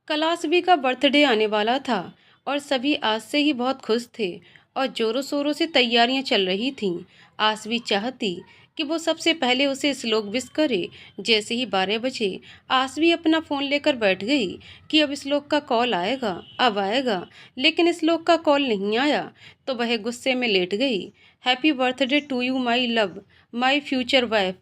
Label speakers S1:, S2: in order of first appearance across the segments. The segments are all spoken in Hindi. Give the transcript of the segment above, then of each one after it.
S1: कल आसवी का बर्थडे आने वाला था और सभी आज से ही बहुत खुश थे और जोरों शोरों से तैयारियां चल रही थीं। आसवी चाहती कि वो सबसे पहले उसे श्लोक विश करे। जैसे ही 12 बजे आसवी अपना फ़ोन लेकर बैठ गई कि अब श्लोक का कॉल आएगा, अब आएगा। लेकिन श्लोक का कॉल नहीं आया तो वह गुस्से में लेट गई। Happy birthday to you my love, my future wife.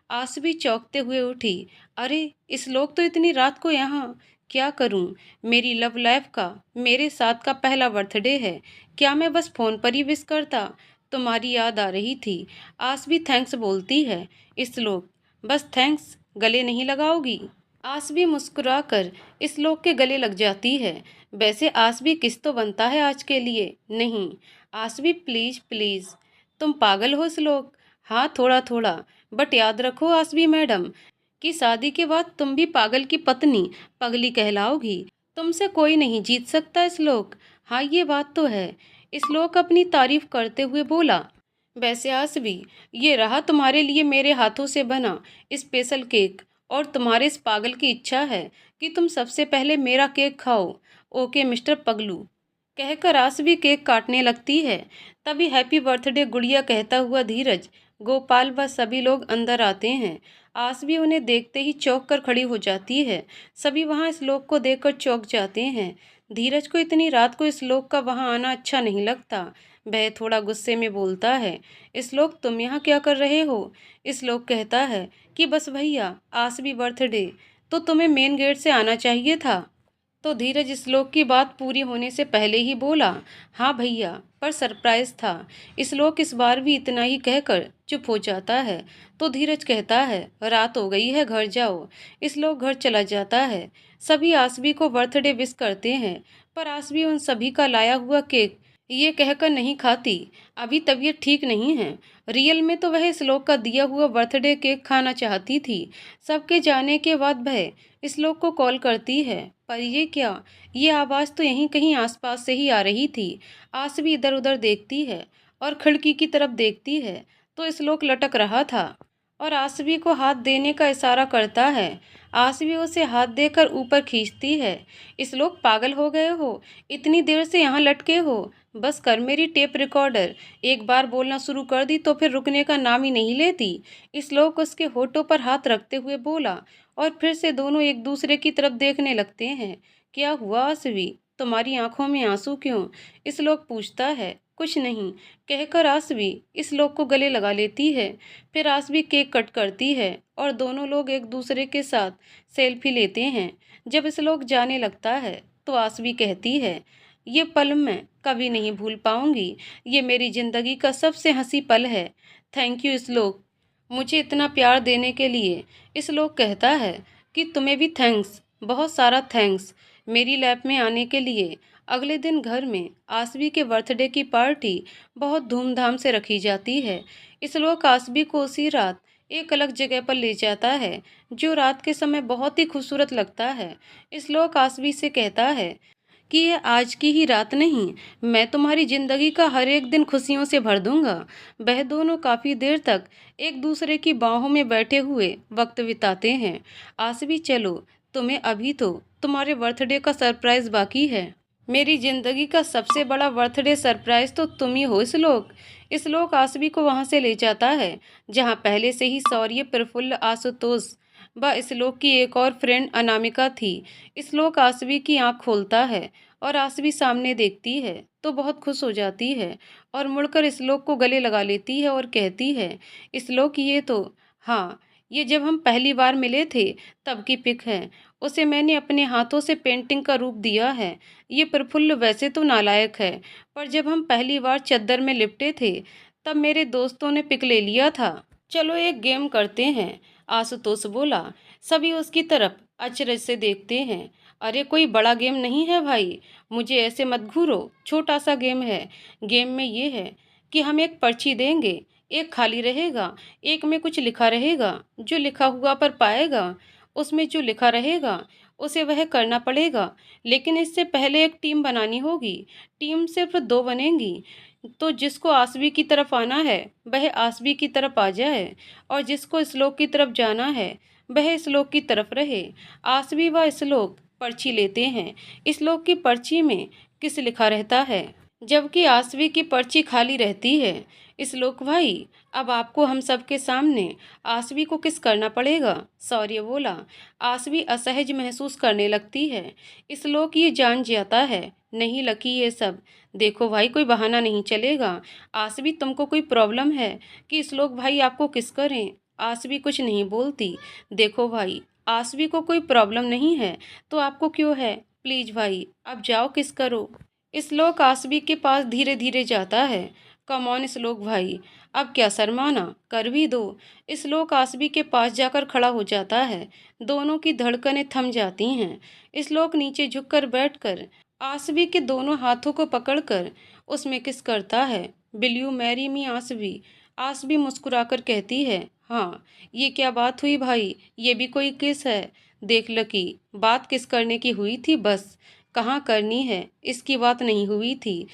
S1: Aasvi चौंकते हुए उठी। अरे, श्लोक तो इतनी रात को यहाँ! क्या करूं? मेरी लव लाइफ का, मेरे साथ का पहला बर्थडे है। क्या मैं बस फ़ोन पर ही विश करता? तुम्हारी याद आ रही थी। आसवी थैंक्स बोलती है। श्लोक, बस थैंक्स, गले नहीं लगाओगी? आसवी मुस्कुराकर श्लोक के गले लग जाती है। वैसे आसवी किस तो बनता है आज के लिए। नहीं, आसवी प्लीज़ प्लीज़। तुम पागल हो श्लोक? हाँ, थोड़ा थोड़ा। बट याद रखो आसवी मैडम कि शादी के बाद तुम भी पागल की पत्नी पगली कहलाओगी। तुमसे कोई नहीं जीत सकता श्लोक। हाँ, ये बात तो है। श्लोक अपनी तारीफ करते हुए बोला। वैसे आसवी, ये रहा तुम्हारे लिए मेरे हाथों से बना स्पेशल केक और तुम्हारे इस पागल की इच्छा है कि तुम सबसे पहले मेरा केक खाओ। ओके मिस्टर पगलू, कहकर आसवी केक काटने लगती है। तभी हैप्पी बर्थडे गुड़िया कहता हुआ धीरज, गोपाल व सभी लोग अंदर आते हैं। आसवी उन्हें देखते ही चौंक कर खड़ी हो जाती है। सभी वहां श्लोक को देखकर चौंक जाते हैं। धीरज को इतनी रात को श्लोक का वहां आना अच्छा नहीं लगता। वह थोड़ा गुस्से में बोलता है, श्लोक तुम यहाँ क्या कर रहे हो? श्लोक कहता है कि बस भैया, आसवी बर्थडे, तो तुम्हें मेन गेट से आना चाहिए था। तो धीरज श्लोक की बात पूरी होने से पहले ही बोला, हाँ भैया, पर सरप्राइज था। श्लोक इस बार भी इतना ही कहकर चुप हो जाता है। तो धीरज कहता है, रात हो गई है, घर जाओ। श्लोक घर चला जाता है। सभी आसवी को बर्थडे विश करते हैं, पर आसवी उन सभी का लाया हुआ केक ये कहकर नहीं खाती, अभी तबीयत ठीक नहीं है। रियल में तो वह श्लोक का दिया हुआ बर्थडे केक खाना चाहती थी। सबके जाने के बाद वह श्लोक को कॉल करती है, पर ये क्या, ये आवाज़ तो यहीं कहीं आसपास से ही आ रही थी। आसवी इधर उधर देखती है और खिड़की की तरफ देखती है तो श्लोक लटक रहा था और आसवी को हाथ देने का इशारा करता है। आसवी उसे हाथ देकर ऊपर खींचती है। श्लोक, पागल हो गए हो? इतनी देर से यहाँ लटके हो? बस कर मेरी टेप रिकॉर्डर। एक बार बोलना शुरू कर दी तो फिर रुकने का नाम ही नहीं लेती। श्लोक उसके होठों पर हाथ रखते हुए बोला और फिर से दोनों एक दूसरे की तरफ देखने लगते हैं। क्या हुआ आसवी, तुम्हारी आंखों में आंसू क्यों? श्लोक पूछता है। कुछ नहीं, कहकर आसवी श्लोक को गले लगा लेती है। फिर आसवी केक कट करती है और दोनों लोग एक दूसरे के साथ सेल्फी लेते हैं। जब श्लोक जाने लगता है तो आसवी कहती है, ये पल मैं कभी नहीं भूल पाऊंगी। ये मेरी जिंदगी का सबसे हंसी पल है। थैंक यू श्लोक, मुझे इतना प्यार देने के लिए। श्लोक कहता है कि तुम्हें भी थैंक्स, बहुत सारा थैंक्स, मेरी लैब में आने के लिए। अगले दिन घर में आसवी के बर्थडे की पार्टी बहुत धूमधाम से रखी जाती है। श्लोक आसवी को उसी रात एक अलग जगह पर ले जाता है जो रात के समय बहुत ही खूबसूरत लगता है। श्लोक आसवी से कहता है कि ये आज की ही रात नहीं, मैं तुम्हारी जिंदगी का हर एक दिन खुशियों से भर दूंगा। वह दोनों काफी देर तक एक दूसरे की बाहों में बैठे हुए वक्त बिताते हैं। आसवी, चलो, तुम्हें अभी तो तुम्हारे बर्थडे का सरप्राइज बाकी है। मेरी जिंदगी का सबसे बड़ा बर्थडे सरप्राइज तो तुम ही हो श्लोक। श्लोक आसवी को वहां से ले जाता है जहां पहले से ही शौर्य, प्रफुल्ल, आशुतोष व श्लोक की एक और फ्रेंड अनामिका थी। श्लोक आसवी की आंख खोलता है और आसवी सामने देखती है तो बहुत खुश हो जाती है और मुड़कर श्लोक को गले लगा लेती है और कहती है, श्लोक, ये तो, हाँ, ये जब हम पहली बार मिले थे तब की पिक है। उसे मैंने अपने हाथों से पेंटिंग का रूप दिया है। ये प्रफुल्ल वैसे तो नालायक है, पर जब हम पहली बार चद्दर में लिपटे थे तब मेरे दोस्तों ने पिक ले लिया था। चलो एक गेम करते हैं, आशुतोष बोला। सभी उसकी तरफ अचरज से देखते हैं। अरे, कोई बड़ा गेम नहीं है भाई, मुझे ऐसे मत घूरो, छोटा सा गेम है। गेम में ये है कि हम एक पर्ची देंगे, एक खाली रहेगा, एक में कुछ लिखा रहेगा। जो लिखा हुआ पर पाएगा, उसमें जो लिखा रहेगा उसे वह करना पड़ेगा। लेकिन इससे पहले एक टीम बनानी होगी। टीम सिर्फ 2 बनेंगी। तो जिसको आसवी की तरफ आना है वह आसवी की तरफ आ जाए और जिसको श्लोक की तरफ जाना है वह श्लोक की तरफ रहे। आसवी व श्लोक पर्ची लेते हैं। इस लोग की पर्ची में किस लिखा रहता है, जबकि आसवी की पर्ची खाली रहती है। इस लोक भाई, अब आपको हम सबके सामने आसवी को किस करना पड़ेगा, शौर्य बोला। आसवी असहज महसूस करने लगती है। इस लोक ये जान जाता है, नहीं लकी ये सब। देखो भाई, कोई बहाना नहीं चलेगा। आसवी, तुमको कोई प्रॉब्लम है कि इस लोक भाई आपको किस करें? आसवी कुछ नहीं बोलती। देखो भाई, आसवी को कोई प्रॉब्लम नहीं है तो आपको क्यों है? प्लीज भाई, अब जाओ किस करो। श्लोक आसवी के पास धीरे धीरे जाता है। कम ऑन श्लोक भाई, अब क्या शर्माना, कर भी दो। श्लोक आसवी के पास जाकर खड़ा हो जाता है। दोनों की धड़कनें थम जाती हैं। श्लोक नीचे झुककर बैठकर आसवी के दोनों हाथों को पकड़कर उसमें किस करता है। Will you marry me Aasvi? Aasvi मुस्कुराकर कहती है, हाँ। ये क्या बात हुई भाई, ये भी कोई किस है? देख लकी, बात किस करने की हुई थी बस, कहाँ करनी है इसकी बात नहीं हुई थी।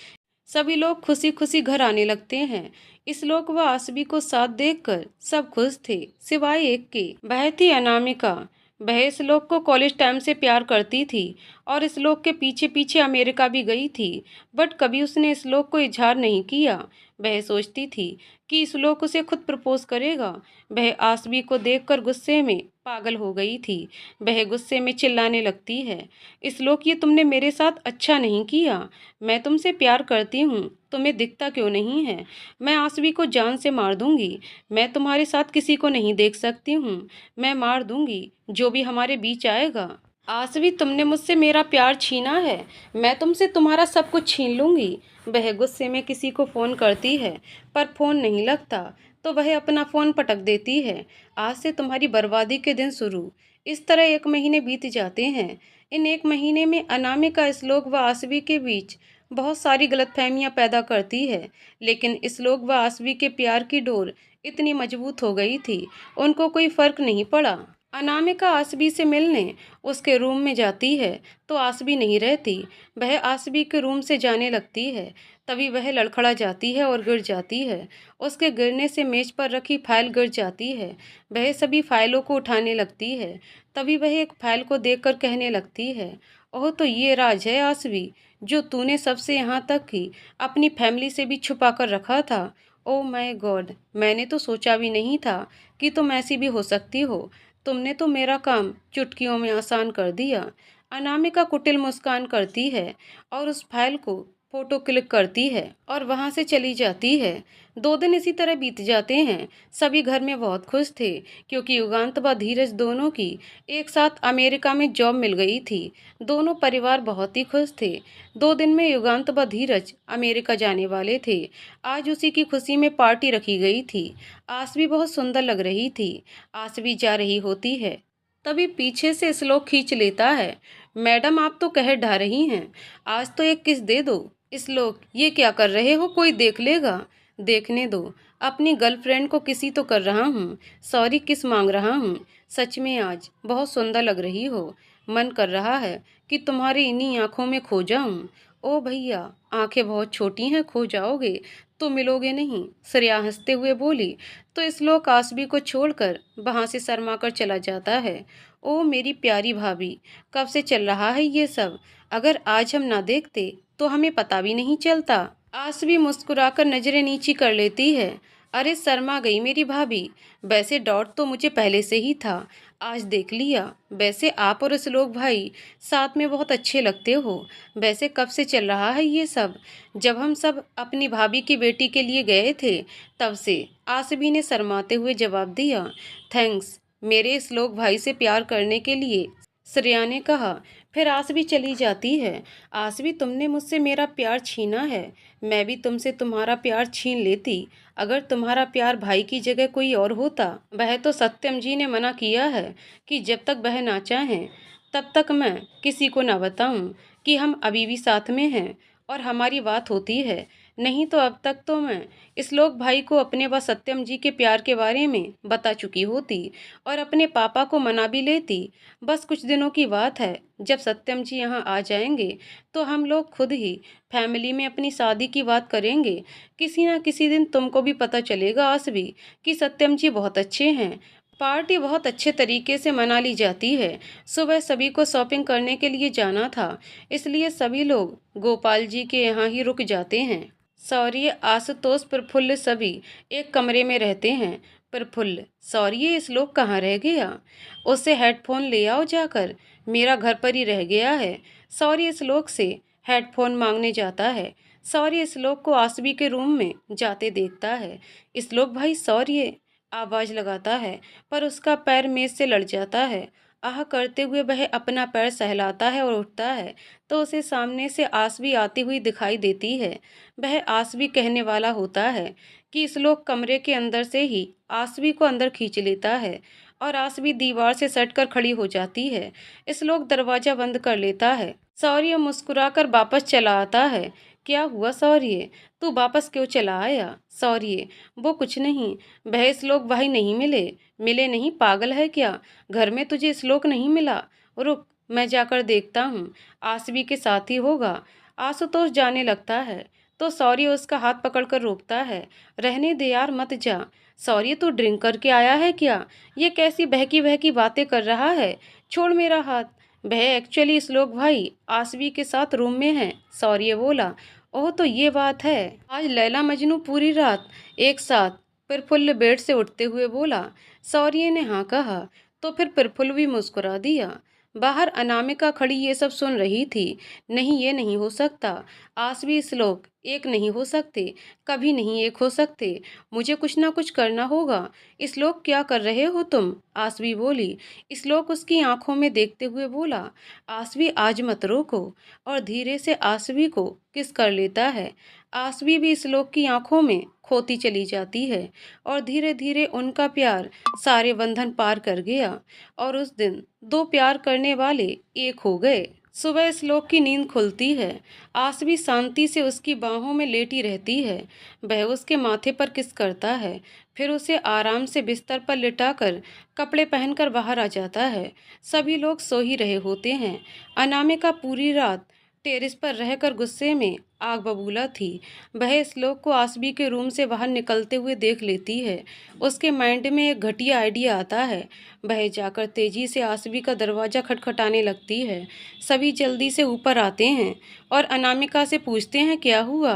S1: सभी लोग खुशी खुशी घर आने लगते हैं। इस लोक व आसवी को साथ देखकर सब खुश थे, सिवाय एक के। वह थी अनामिका। वह इस लोक को कॉलेज टाइम से प्यार करती थी और इस लोक के पीछे पीछे अमेरिका भी गई थी, बट कभी उसने इस लोक को इजहार नहीं किया। वह सोचती थी कि इस लोक उसे खुद प्रपोज करेगा। वह आसवी को देखकर गुस्से में पागल हो गई थी। वह गुस्से में चिल्लाने लगती है, इस लोक, ये तुमने मेरे साथ अच्छा नहीं किया। मैं तुमसे प्यार करती हूँ, तुम्हें दिखता क्यों नहीं है? मैं आसवी को जान से मार दूंगी। मैं तुम्हारे साथ किसी को नहीं देख सकती हूँ। मैं मार दूंगी जो भी हमारे बीच आएगा। आसवी, तुमने मुझसे मेरा प्यार छीना है, मैं तुमसे तुम्हारा सब कुछ छीन लूंगी। वह गुस्से में किसी को फ़ोन करती है, पर फ़ोन नहीं लगता तो वह अपना फ़ोन पटक देती है। आज से तुम्हारी बर्बादी के दिन शुरू। इस तरह 1 महीने बीत जाते हैं। इन 1 महीने में अनामिका श्लोक व आसवी के बीच बहुत सारी गलतफहमियां पैदा करती है, लेकिन श्लोक व आसवी के प्यार की डोर इतनी मजबूत हो गई थी, उनको कोई फर्क नहीं पड़ा। अनामिका आसवी से मिलने उसके रूम में जाती है तो आसवी नहीं रहती। वह आसवी के रूम से जाने लगती है, तभी वह लड़खड़ा जाती है और गिर जाती है। उसके गिरने से मेज पर रखी फाइल गिर जाती है। वह सभी फाइलों को उठाने लगती है, तभी वह एक फाइल को देखकर कहने लगती है, ओह, तो ये राज है आसवी, जो तूने सबसे यहाँ तक कि अपनी फैमिली से भी छुपा कर रखा था। ओह माय गॉड, मैंने तो सोचा भी नहीं था कि तुम ऐसी भी हो सकती हो। तुमने तो मेरा काम चुटकियों में आसान कर दिया। अनामिका कुटिल मुस्कान करती है और उस फाइल को फोटो क्लिक करती है और वहां से चली जाती है। 2 दिन इसी तरह बीत जाते हैं। सभी घर में बहुत खुश थे क्योंकि युगांत व धीरज दोनों की एक साथ अमेरिका में जॉब मिल गई थी। दोनों परिवार बहुत ही खुश थे। 2 दिन में युगांत व धीरज अमेरिका जाने वाले थे। आज उसी की खुशी में पार्टी रखी गई थी। आसवी बहुत सुंदर लग रही थी। आसवी जा रही होती है, तभी पीछे से श्लोक खींच लेता है, मैडम आप तो कहर ढा रही हैं, आज तो एक किस दे दो। श्लोक, ये क्या कर रहे हो, कोई देख लेगा। देखने दो, अपनी गर्लफ्रेंड को किसी तो कर रहा हूँ, सॉरी किस मांग रहा हूँ। सच में आज बहुत सुंदर लग रही हो, मन कर रहा है कि तुम्हारी इन्हीं आंखों में खो जाऊं। ओ भैया, आंखें बहुत छोटी हैं, खो जाओगे तो मिलोगे नहीं, श्रेया हंसते हुए बोली। तो श्लोक आसवी को छोड़कर वहां से शर्मा कर चला जाता है। ओ मेरी प्यारी भाभी, कब से चल रहा है ये सब? अगर आज हम ना देखते तो हमें पता भी नहीं चलता। आसवी मुस्कुराकर नजरें नीची कर लेती है। अरे शर्मा गई मेरी भाभी, वैसे डाउट तो मुझे पहले से ही था, आज देख लिया। वैसे आप और श्लोक भाई साथ में बहुत अच्छे लगते हो। वैसे कब से चल रहा है ये सब? जब हम सब अपनी भाभी की बेटी के लिए गए थे तब से, आसवी ने शर्माते हुए जवाब दिया। थैंक्स मेरे श्लोक भाई से प्यार करने के लिए, श्रेया ने कहा। फिर आसवी चली जाती है। आसवी, तुमने मुझसे मेरा प्यार छीना है, मैं भी तुमसे तुम्हारा प्यार छीन लेती। अगर तुम्हारा प्यार भाई की जगह कोई और होता। वह तो सत्यम जी ने मना किया है कि जब तक वह ना चाहें तब तक मैं किसी को ना बताऊं कि हम अभी भी साथ में हैं और हमारी बात होती है। नहीं तो अब तक तो मैं श्लोक भाई को अपने व सत्यम जी के प्यार के बारे में बता चुकी होती और अपने पापा को मना भी लेती। बस कुछ दिनों की बात है, जब सत्यम जी यहाँ आ जाएंगे तो हम लोग खुद ही फैमिली में अपनी शादी की बात करेंगे। किसी ना किसी दिन तुमको भी पता चलेगा आसवी कि सत्यम जी बहुत अच्छे हैं, पार्टी बहुत अच्छे तरीके से मना ली जाती है। सुबह सभी को शॉपिंग करने के लिए जाना था, इसलिए सभी लोग गोपाल जी के यहाँ ही रुक जाते हैं। सौर्य, आशुतोष, प्रफुल्ल सभी एक कमरे में रहते हैं। प्रफुल्ल, सौर्य इस लोग कहाँ रह गया? उससे हेडफोन ले आओ जाकर, मेरा घर पर ही रह गया है। सौर्य इस लोग से हेडफोन मांगने जाता है। सौर्य इस लोग को आसवी के रूम में जाते देखता है। इस लोग भाई सौर्य आवाज लगाता है, पर उसका पैर मेज से लड़ जाता है। आह करते हुए वह अपना पैर सहलाता है और उठता है, तो उसे सामने से आसवी आती हुई दिखाई देती है। वह आसवी कहने वाला होता है कि इस लोग कमरे के अंदर से ही आसवी को अंदर खींच लेता है और आसवी दीवार से सटकर खड़ी हो जाती है। इस लोग दरवाजा बंद कर लेता है। शौर्य मुस्कुराकर वापस चला आता है। क्या हुआ शौर्य, तू वापस क्यों चला आया? शौर्य, वो कुछ नहीं, वह श्लोक भाई नहीं मिले। मिले नहीं, पागल है क्या? घर में तुझे श्लोक नहीं मिला? रुक, मैं जाकर देखता हूँ, आसवी के साथ ही होगा। आशुतोष जाने लगता है तो शौर्य उसका हाथ पकड़कर रोकता है। रहने दे यार, मत जा। शौर्य, तू ड्रिंक करके आया है क्या? ये कैसी बहकी बहकी बातें कर रहा है? छोड़ मेरा हाथ। वह एक्चुअली श्लोक भाई आसवी के साथ रूम में है। शौर्य बोला। ओह, तो ये बात है। आज लैला मजनू पूरी रात एक साथ? प्रफुल्ल बेड से उठते हुए बोला। शौर्य ने हाँ कहा तो फिर प्रफुल्ल भी मुस्कुरा दिया। बाहर अनामिका खड़ी ये सब सुन रही थी। नहीं, ये नहीं हो सकता। आसवी श्लोक एक नहीं हो सकते, कभी नहीं एक हो सकते। मुझे कुछ ना कुछ करना होगा। श्लोक, क्या कर रहे हो तुम? आसवी बोली। श्लोक उसकी आंखों में देखते हुए बोला। आसवी, आज मत रोको, और धीरे से आसवी को किस कर लेता है। आसवी भी श्लोक की आंखों में खोती चली जाती है और धीरे धीरे उनका प्यार सारे बंधन पार कर गया और उस दिन दो प्यार करने वाले एक हो गए। सुबह श्लोक की नींद खुलती है। आसवी शांति से उसकी बाहों में लेटी रहती है। वह उसके माथे पर किस करता है, फिर उसे आराम से बिस्तर पर लिटाकर कपड़े पहनकर बाहर आ जाता है। सभी लोग सो ही रहे होते हैं। अनामिका पूरी रात टेरेस पर रहकर गुस्से में आग बबूला थी। वह श्लोक को आसवी के रूम से बाहर निकलते हुए देख लेती है। उसके माइंड में एक घटिया आइडिया आता है। वह जाकर तेजी से आसवी का दरवाज़ा खटखटाने लगती है। सभी जल्दी से ऊपर आते हैं और अनामिका से पूछते हैं क्या हुआ।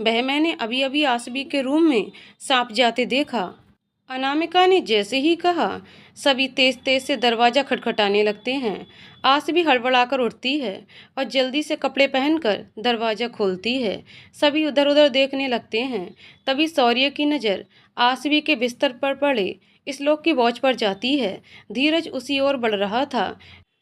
S1: वह, मैंने अभी अभी आसवी के रूम में सांप जाते देखा। अनामिका ने जैसे ही कहा, सभी तेज तेज से दरवाजा खटखटाने लगते हैं। आसवी हड़बड़ाकर उठती है और जल्दी से कपड़े पहनकर दरवाजा खोलती है। सभी उधर उधर देखने लगते हैं। तभी शौर्य की नज़र आसवी के बिस्तर पर पड़े श्लोक की वॉच पर जाती है। धीरज उसी ओर बढ़ रहा था।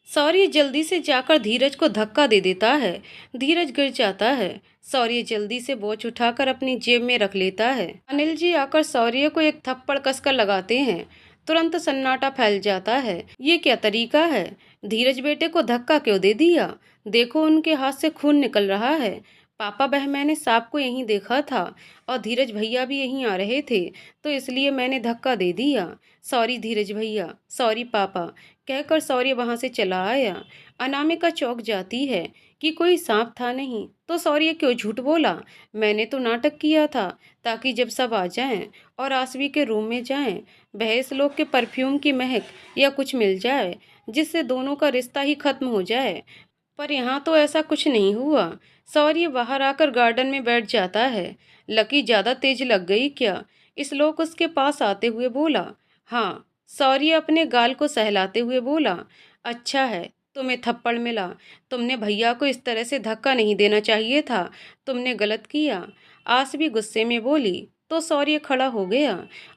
S1: शौर्य जल्दी से जाकर धीरज को धक्का दे देता है। धीरज गिर जाता है। शौर्य जल्दी से वॉच उठाकर अपनी जेब में रख लेता है। अनिल जी आकर शौर्य को एक थप्पड़ कसकर लगाते हैं। तुरंत सन्नाटा फैल जाता है। ये क्या तरीका है? धीरज बेटे को धक्का क्यों दे दिया? देखो, उनके हाथ से खून निकल रहा है। पापा, वह मैंने सांप को यहीं देखा था और धीरज भैया भी यहीं आ रहे थे, तो इसलिए मैंने धक्का दे दिया। सॉरी धीरज भैया, सॉरी पापा, कहकर शौर्य वहां से चला आया। अनामिका चौंक जाती है कि कोई सांप था नहीं, तो शौर्य क्यों झूठ बोला? मैंने तो नाटक किया था ताकि जब सब आ जाएं और आसवी के रूम में जाएं, वह श्लोक के परफ्यूम की महक या कुछ मिल जाए जिससे दोनों का रिश्ता ही खत्म हो जाए। पर यहाँ तो ऐसा कुछ नहीं हुआ। शौर्य बाहर आकर गार्डन में बैठ जाता है। लकी, ज्यादा तेज लग गई क्या? श्लोक उसके पास आते हुए बोला। हाँ। शौर्य अपने गाल को सहलाते हुए बोला। अच्छा है, तुम्हें थप्पड़ मिला। तुमने भैया को इस तरह से धक्का नहीं देना चाहिए था। तुमने गलत किया। आसवी गुस्से में बोली तो शौर्य खड़ा हो गया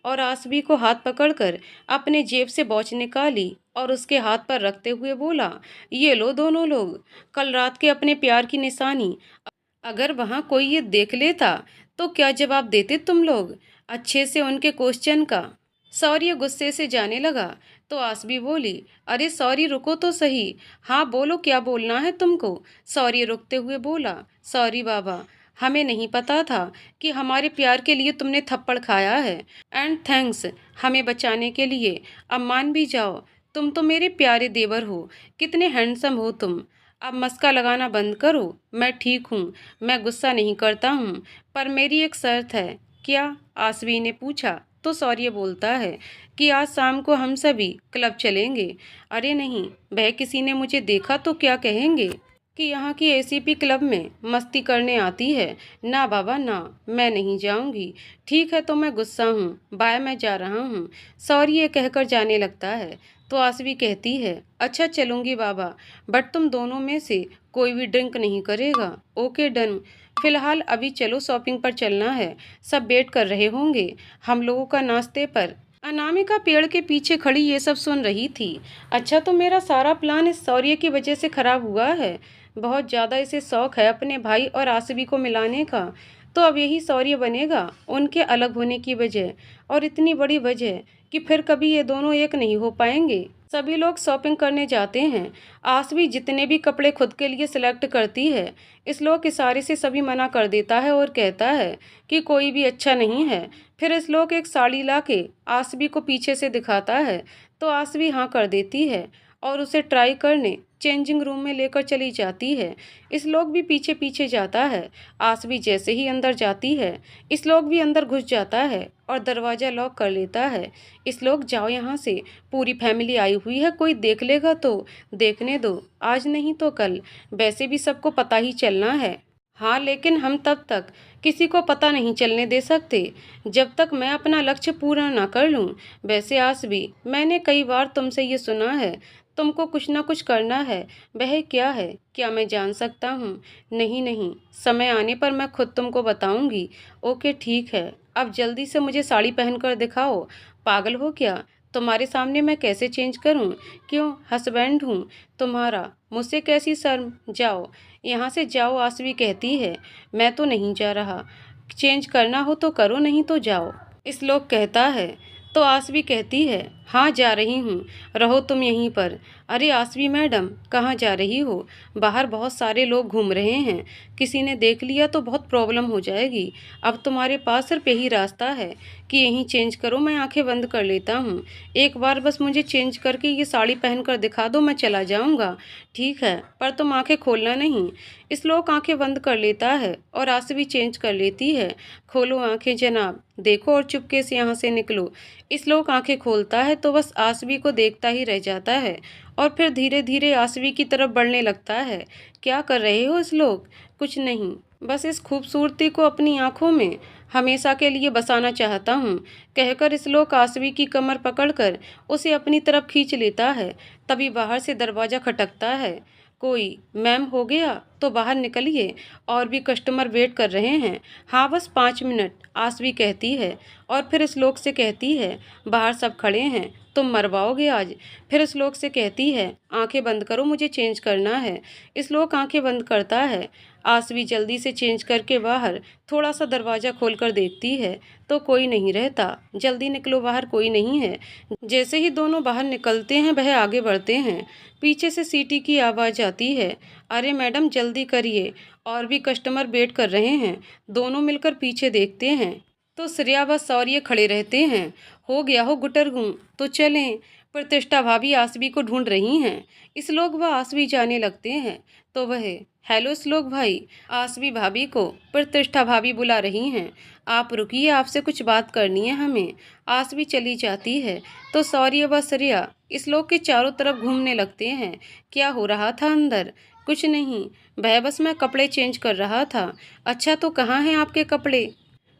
S1: और आसवी को हाथ पकड़कर अपने जेब से वॉच निकाली और उसके हाथ पर रखते हुए बोला, ये लो दोनों लोग, कल रात के अपने प्यार की निशानी। अगर वहाँ कोई ये देख लेता तो क्या जवाब देते तुम लोग अच्छे से उनके क्वेश्चन का? शौर्य गुस्से से जाने लगा तो आसवी बोली, अरे सॉरी, रुको तो सही। हाँ बोलो, क्या बोलना है तुमको? शौर्य रुकते हुए बोला, सॉरी बाबा, हमें नहीं पता था कि हमारे प्यार के लिए तुमने थप्पड़ खाया है। एंड थैंक्स हमें बचाने के लिए। अब मान भी जाओ, तुम तो मेरे प्यारे देवर हो। कितने हैंडसम हो तुम। अब मस्का लगाना बंद करो। मैं ठीक हूँ, मैं गुस्सा नहीं करता हूँ, पर मेरी एक शर्त है। क्या? आसवी ने पूछा। तो शौर्य बोलता है कि आज शाम को हम सभी क्लब चलेंगे। अरे नहीं, वह किसी ने मुझे देखा तो क्या कहेंगे कि यहाँ की एसीपी क्लब में मस्ती करने आती है। ना बाबा ना, मैं नहीं जाऊँगी। ठीक है तो मैं गुस्सा हूँ, बाय, मैं जा रहा हूँ। शौर्य कहकर जाने लगता है तो आसवी कहती है, अच्छा चलूँगी बाबा, बट तुम दोनों में से कोई भी ड्रिंक नहीं करेगा। Okay done. फिलहाल अभी चलो, शॉपिंग पर चलना है, सब वेट कर रहे होंगे हम लोगों का नाश्ते पर। अनामिका पेड़ के पीछे खड़ी ये सब सुन रही थी। अच्छा, तो मेरा सारा प्लान इस शौर्य की वजह से खराब हुआ है। बहुत ज़्यादा इसे शौक है अपने भाई और आसवी को मिलाने का। तो अब यही शौर्य बनेगा उनके अलग होने की वजह, और इतनी बड़ी वजह कि फिर कभी ये दोनों एक नहीं हो पाएंगे। सभी लोग शॉपिंग करने जाते हैं। आसवी जितने भी कपड़े खुद के लिए सिलेक्ट करती है, इस लोग इशारे से सभी मना कर देता है और कहता है कि कोई भी अच्छा नहीं है। फिर इस लोग एक साड़ी ला के आसवी को पीछे से दिखाता है तो आसवी हाँ कर देती है और उसे ट्राई करने चेंजिंग रूम में लेकर चली जाती है। इस लोग भी पीछे पीछे जाता है। आसवी जैसे ही अंदर जाती है, इस लोग भी अंदर घुस जाता है और दरवाज़ा लॉक कर लेता है। इस लोग जाओ यहाँ से, पूरी फैमिली आई हुई है, कोई देख लेगा तो देखने दो, आज नहीं तो कल। वैसे भी सबको पता ही चलना है। हाँ, लेकिन हम तब तक किसी को पता नहीं चलने दे सकते जब तक मैं अपना लक्ष्य पूरा ना कर लूँ। वैसे आसवी, मैंने कई बार तुमसे ये सुना है, तुमको कुछ ना कुछ करना है। वह क्या है, क्या मैं जान सकता हूँ? नहीं नहीं, समय आने पर मैं खुद तुमको बताऊंगी। ओके ठीक है, अब जल्दी से मुझे साड़ी पहनकर दिखाओ। पागल हो क्या? तुम्हारे सामने मैं कैसे चेंज करूँ? क्यों, हस्बैंड हूँ तुम्हारा, मुझसे कैसी शर्म। जाओ यहाँ से जाओ, आसवी कहती है। मैं तो नहीं जा रहा, चेंज करना हो तो करो, नहीं तो जाओ, इस लोग कहता है। तो आसवी कहती है, हाँ जा रही हूँ, रहो तुम यहीं पर। अरे आसवी मैडम, कहाँ जा रही हो? बाहर बहुत सारे लोग घूम रहे हैं, किसी ने देख लिया तो बहुत प्रॉब्लम हो जाएगी। अब तुम्हारे पास सिर्फ यही रास्ता है कि यहीं चेंज करो, मैं आंखें बंद कर लेता हूँ। एक बार बस मुझे चेंज करके ये साड़ी पहनकर दिखा दो, मैं चला जाऊँगा। ठीक है, पर तुम आंखें खोलना नहीं। इस लोग आंखें बंद कर लेता है और आसवी चेंज कर लेती है। खोलो आंखें जनाब, देखो और चुपके से यहाँ से निकलो। इस लोग आंखें खोलता है तो बस आसवी को देखता ही रह जाता है और फिर धीरे धीरे आसवी की तरफ बढ़ने लगता है। क्या कर रहे हो इस लोग? कुछ नहीं, बस इस खूबसूरती को अपनी आंखों में हमेशा के लिए बसाना चाहता हूँ, कहकर इस लोग आसवी की कमर पकड़कर उसे अपनी तरफ खींच लेता है। तभी बाहर से दरवाज़ा खटकता है। कोई, मैम हो गया तो बाहर निकलिए, और भी कस्टमर वेट कर रहे हैं। हाँ बस 5 मिनट, आसवी कहती है और फिर इस लोग से कहती है, बाहर सब खड़े हैं, तुम मरवाओगे आज। फिर इस लोग से कहती है, आंखें बंद करो, मुझे चेंज करना है। इस लोग आंखें बंद करता है। आसवी जल्दी से चेंज करके बाहर थोड़ा सा दरवाज़ा खोलकर देखती है तो कोई नहीं रहता। जल्दी निकलो, बाहर कोई नहीं है। जैसे ही दोनों बाहर निकलते हैं वह आगे बढ़ते हैं। पीछे से सीटी की आवाज़ आती है। अरे मैडम जल्दी करिए, और भी कस्टमर वेट कर रहे हैं। दोनों मिलकर पीछे देखते हैं तो श्रेया व शौर्य खड़े रहते हैं। हो गया हो गुटरगू, तो चलें। प्रतिष्ठा भाभी आसवी को ढूंढ रही हैं। इस लोग व आसवी जाने लगते हैं तो वह, हेलो श्लोक भाई, आसवी भाभी को प्रतिष्ठा भाभी बुला रही हैं। आप रुकिए, आपसे कुछ बात करनी है हमें। आसवी चली जाती है तो शौर्य व श्रेया इस लोग के चारों तरफ घूमने लगते हैं। क्या हो रहा था अंदर? कुछ नहीं, वह बस मैं कपड़े चेंज कर रहा था। अच्छा, तो कहाँ हैं आपके कपड़े?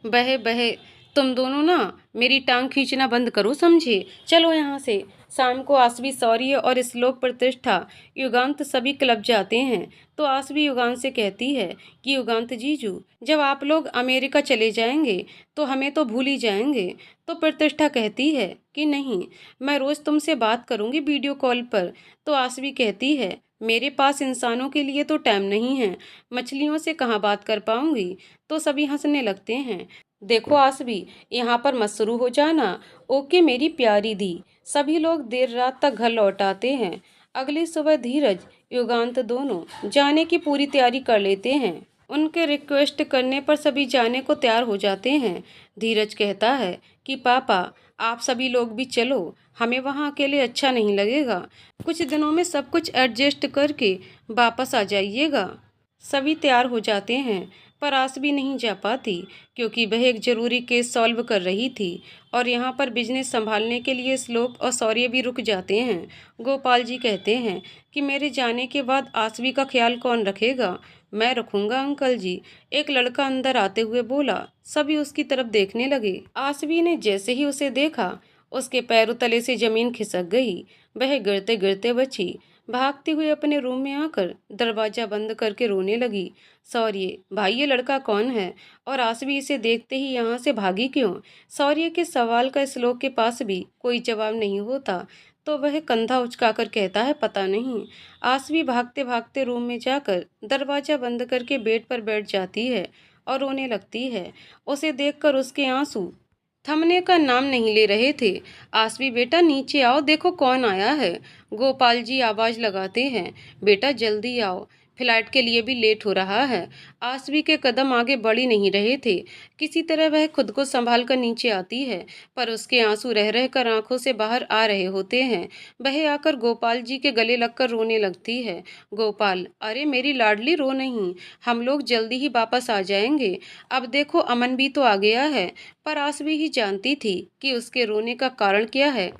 S1: बहे बहे, तुम दोनों ना मेरी टांग खींचना बंद करो, समझे? चलो यहाँ से। शाम को आसवी, शौर्य और श्लोक, प्रतिष्ठा, युगांत सभी क्लब जाते हैं तो आसवी युगांत से कहती है कि युगांत जीजू, जब आप लोग अमेरिका चले जाएंगे तो हमें तो भूल ही जाएंगे। तो प्रतिष्ठा कहती है कि नहीं, मैं रोज़ तुमसे बात करूँगी वीडियो कॉल पर। तो आसवी कहती है, मेरे पास इंसानों के लिए तो टाइम नहीं है, मछलियों से कहाँ बात कर पाऊँगी। तो सभी हंसने लगते हैं। देखो आसवी, यहाँ पर मत शुरू हो जाना। ओके मेरी प्यारी दी। सभी लोग देर रात तक घर लौट आते हैं। अगली सुबह धीरज, युगांत दोनों जाने की पूरी तैयारी कर लेते हैं। उनके रिक्वेस्ट करने पर सभी जाने को तैयार हो जाते हैं। धीरज कहता है कि पापा, आप सभी लोग भी चलो, हमें वहाँ अकेले अच्छा नहीं लगेगा। कुछ दिनों में सब कुछ एडजस्ट करके वापस आ जाइएगा। सभी तैयार हो जाते हैं। पर आसवी नहीं जा पाती क्योंकि वह एक जरूरी केस सॉल्व कर रही थी और यहाँ पर बिजनेस संभालने के लिए श्लोक और शौर्य भी रुक जाते हैं। गोपाल जी कहते हैं कि मेरे जाने के बाद आसवी का ख्याल कौन रखेगा? मैं रखूंगा अंकल जी, एक लड़का अंदर आते हुए बोला। सभी उसकी तरफ देखने लगे। आसवी ने जैसे ही उसे देखा, उसके पैरों तले से जमीन खिसक गई। वह गिरते गिरते बची। भागते हुए अपने रूम में आकर दरवाजा बंद करके रोने लगी। शौर्य, भाई ये लड़का कौन है और आसवी इसे देखते ही यहाँ से भागी क्यों? शौर्य के सवाल का श्लोक के पास भी कोई जवाब नहीं होता तो वह कंधा उचकाकर कहता है, पता नहीं। आसवी भागते भागते रूम में जाकर दरवाजा बंद करके बेड पर बैठ जाती है और रोने लगती है। उसे देखकर उसके आंसू थमने का नाम नहीं ले रहे थे। आसवी, बेटा नीचे आओ, देखो कौन आया है। गोपाल जी आवाज लगाते हैं, बेटा जल्दी आओ, फ्लाइट के लिए भी लेट हो रहा है। आसवी के कदम आगे बढ़ ही नहीं रहे थे। किसी तरह वह खुद को संभाल कर नीचे आती है, पर उसके आंसू रह रह कर आंखों से बाहर आ रहे होते हैं। वह आकर गोपाल जी के गले लगकर रोने लगती है। गोपाल, अरे मेरी लाडली रो नहीं, हम लोग जल्दी ही वापस आ जाएंगे। अब देखो अमन भी तो आ गया है। पर आसवी ही जानती थी कि उसके रोने का कारण क्या है।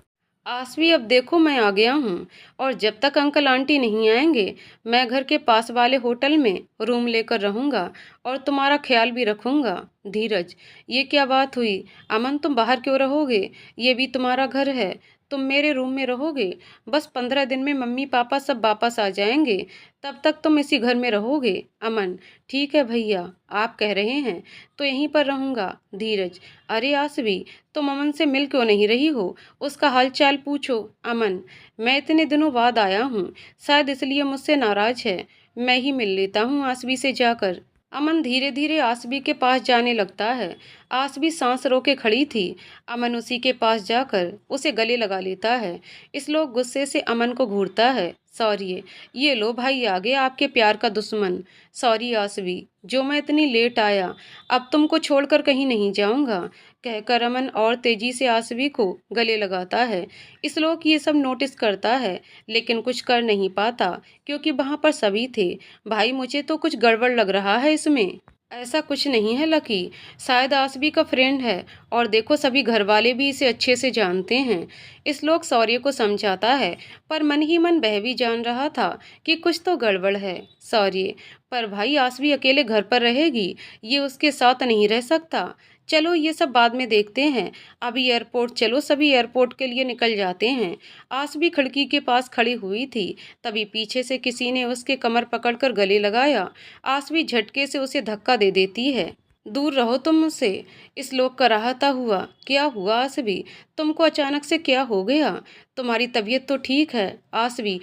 S1: आसवी, अब देखो मैं आ गया हूँ और जब तक अंकल आंटी नहीं आएंगे मैं घर के पास वाले होटल में रूम लेकर रहूंगा और तुम्हारा ख्याल भी रखूंगा। धीरज, ये क्या बात हुई? अमन, तुम बाहर क्यों रहोगे? ये भी तुम्हारा घर है, तुम मेरे रूम में रहोगे। बस 15 दिन में मम्मी पापा सब वापस आ जाएंगे, तब तक तुम इसी घर में रहोगे। अमन, ठीक है भैया, आप कह रहे हैं तो यहीं पर रहूंगा। धीरज, अरे आसवी, तुम अमन से मिल क्यों नहीं रही हो? उसका हाल चाल पूछो। अमन, मैं इतने दिनों बाद आया हूँ, शायद इसलिए मुझसे नाराज है। मैं ही मिल लेता हूँ आसवी से जाकर। अमन धीरे धीरे आसवी के पास जाने लगता है। आसवी सांस रोके खड़ी थी। अमन उसी के पास जाकर उसे गले लगा लेता है। इस लोग गुस्से से अमन को घूरता है। सॉरी, ये लो भाई आ गया आपके प्यार का दुश्मन। सॉरी आसवी, जो मैं इतनी लेट आया, अब तुमको छोड़कर कहीं नहीं जाऊंगा, कहकर अमन और तेजी से आसवी को गले लगाता है। इस लोग ये सब नोटिस करता है लेकिन कुछ कर नहीं पाता क्योंकि वहां पर सभी थे। भाई, मुझे तो कुछ गड़बड़ लग रहा है इसमें। ऐसा कुछ नहीं है लकी, शायद आसवी का फ्रेंड है और देखो सभी घर वाले भी इसे अच्छे से जानते हैं। इस लोग शौर्य को समझाता है पर मन ही मन वह भी जान रहा था कि कुछ तो गड़बड़ है। शौर्य, पर भाई आसवी अकेले घर पर रहेगी, ये उसके साथ नहीं रह सकता। चलो ये सब बाद में देखते हैं, अभी एयरपोर्ट चलो। सभी एयरपोर्ट के लिए निकल जाते हैं। आसवी खिड़की के पास खड़ी हुई थी, तभी पीछे से किसी ने उसके कमर पकड़कर गले लगाया। आसवी झटके से उसे धक्का दे देती है। दूर रहो तुम मुझसे, इस लोग कराहता हुआ। क्या हुआ आसवी, तुमको अचानक से क्या हो गया? तुम्हारी तबीयत तो ठीक है आसवी?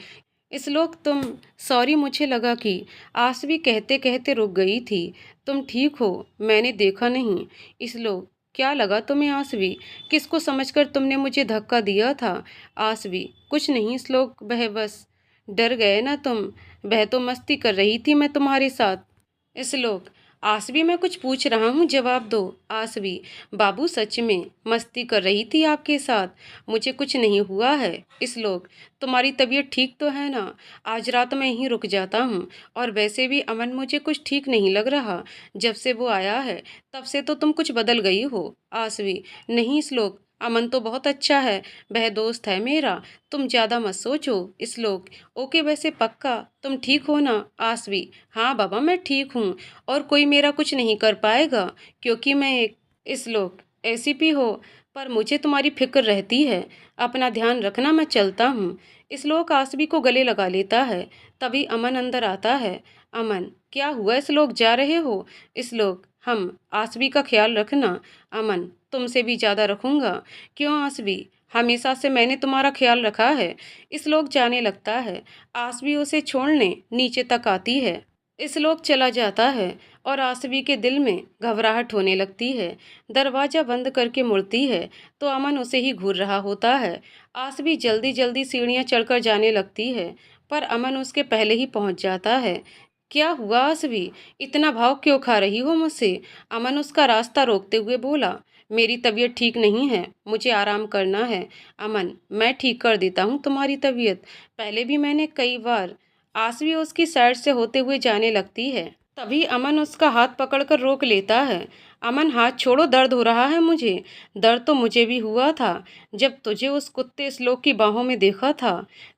S1: इस लोग तुम। सॉरी, मुझे लगा कि। आसवी कहते कहते रुक गई थी। तुम ठीक हो? मैंने देखा नहीं। इस लोग, क्या लगा तुम्हें आसवी? किसको समझकर तुमने मुझे धक्का दिया था? आसवी, कुछ नहीं इस लोग, वह बस डर गए ना तुम। वह तो मस्ती कर रही थी मैं तुम्हारे साथ। इस लोग, आसवी मैं कुछ पूछ रहा हूँ, जवाब दो। आसवी, बाबू सच में मस्ती कर रही थी आपके साथ, मुझे कुछ नहीं हुआ है। इस लोग, तुम्हारी तबीयत ठीक तो है ना? आज रात मैं यहीं रुक जाता हूँ और वैसे भी अमन मुझे कुछ ठीक नहीं लग रहा, जब से वो आया है तब से तो तुम कुछ बदल गई हो। आसवी, नहीं इस लोग, अमन तो बहुत अच्छा है, वह दोस्त है मेरा, तुम ज़्यादा मत सोचो। इस लोग, ओके वैसे पक्का तुम ठीक हो ना? आसवी, हाँ बाबा मैं ठीक हूँ और कोई मेरा कुछ नहीं कर पाएगा क्योंकि मैं एक। इस लोग, एसीपी हो, पर मुझे तुम्हारी फिक्र रहती है, अपना ध्यान रखना, मैं चलता हूँ। इस लोग आसवी को गले लगा लेता है। तभी अमन अंदर आता है। अमन, क्या हुआ? इस लोग जा रहे हो? इस लोग, हम। आसवी का ख्याल रखना। अमन, तुमसे भी ज़्यादा रखूँगा। क्यों आसवी, हमेशा से मैंने तुम्हारा ख्याल रखा है। इस लोग जाने लगता है। आसवी उसे छोड़ने नीचे तक आती है। इस लोग चला जाता है और आसवी के दिल में घबराहट होने लगती है। दरवाजा बंद करके मुड़ती है तो अमन उसे ही घूर रहा होता है। आसवी जल्दी जल्दी सीढ़ियां चढ़कर जाने लगती है पर अमन उसके पहले ही पहुंच जाता है। क्या हुआ आसवी, इतना भाव क्यों खा रही हो मुझसे? अमन उसका रास्ता रोकते हुए बोला। मेरी तबीयत ठीक नहीं है, मुझे आराम करना है। अमन, मैं ठीक कर देता हूँ तुम्हारी तबीयत, पहले भी मैंने कई बार। आसवी उसकी साइड से होते हुए जाने लगती है। तभी अमन उसका हाथ पकड़कर रोक लेता है। अमन, हाथ छोड़ो, दर्द हो रहा है मुझे। दर्द तो मुझे भी हुआ था जब तुझे उस कुत्ते श्लोक की बाहों में देखा था।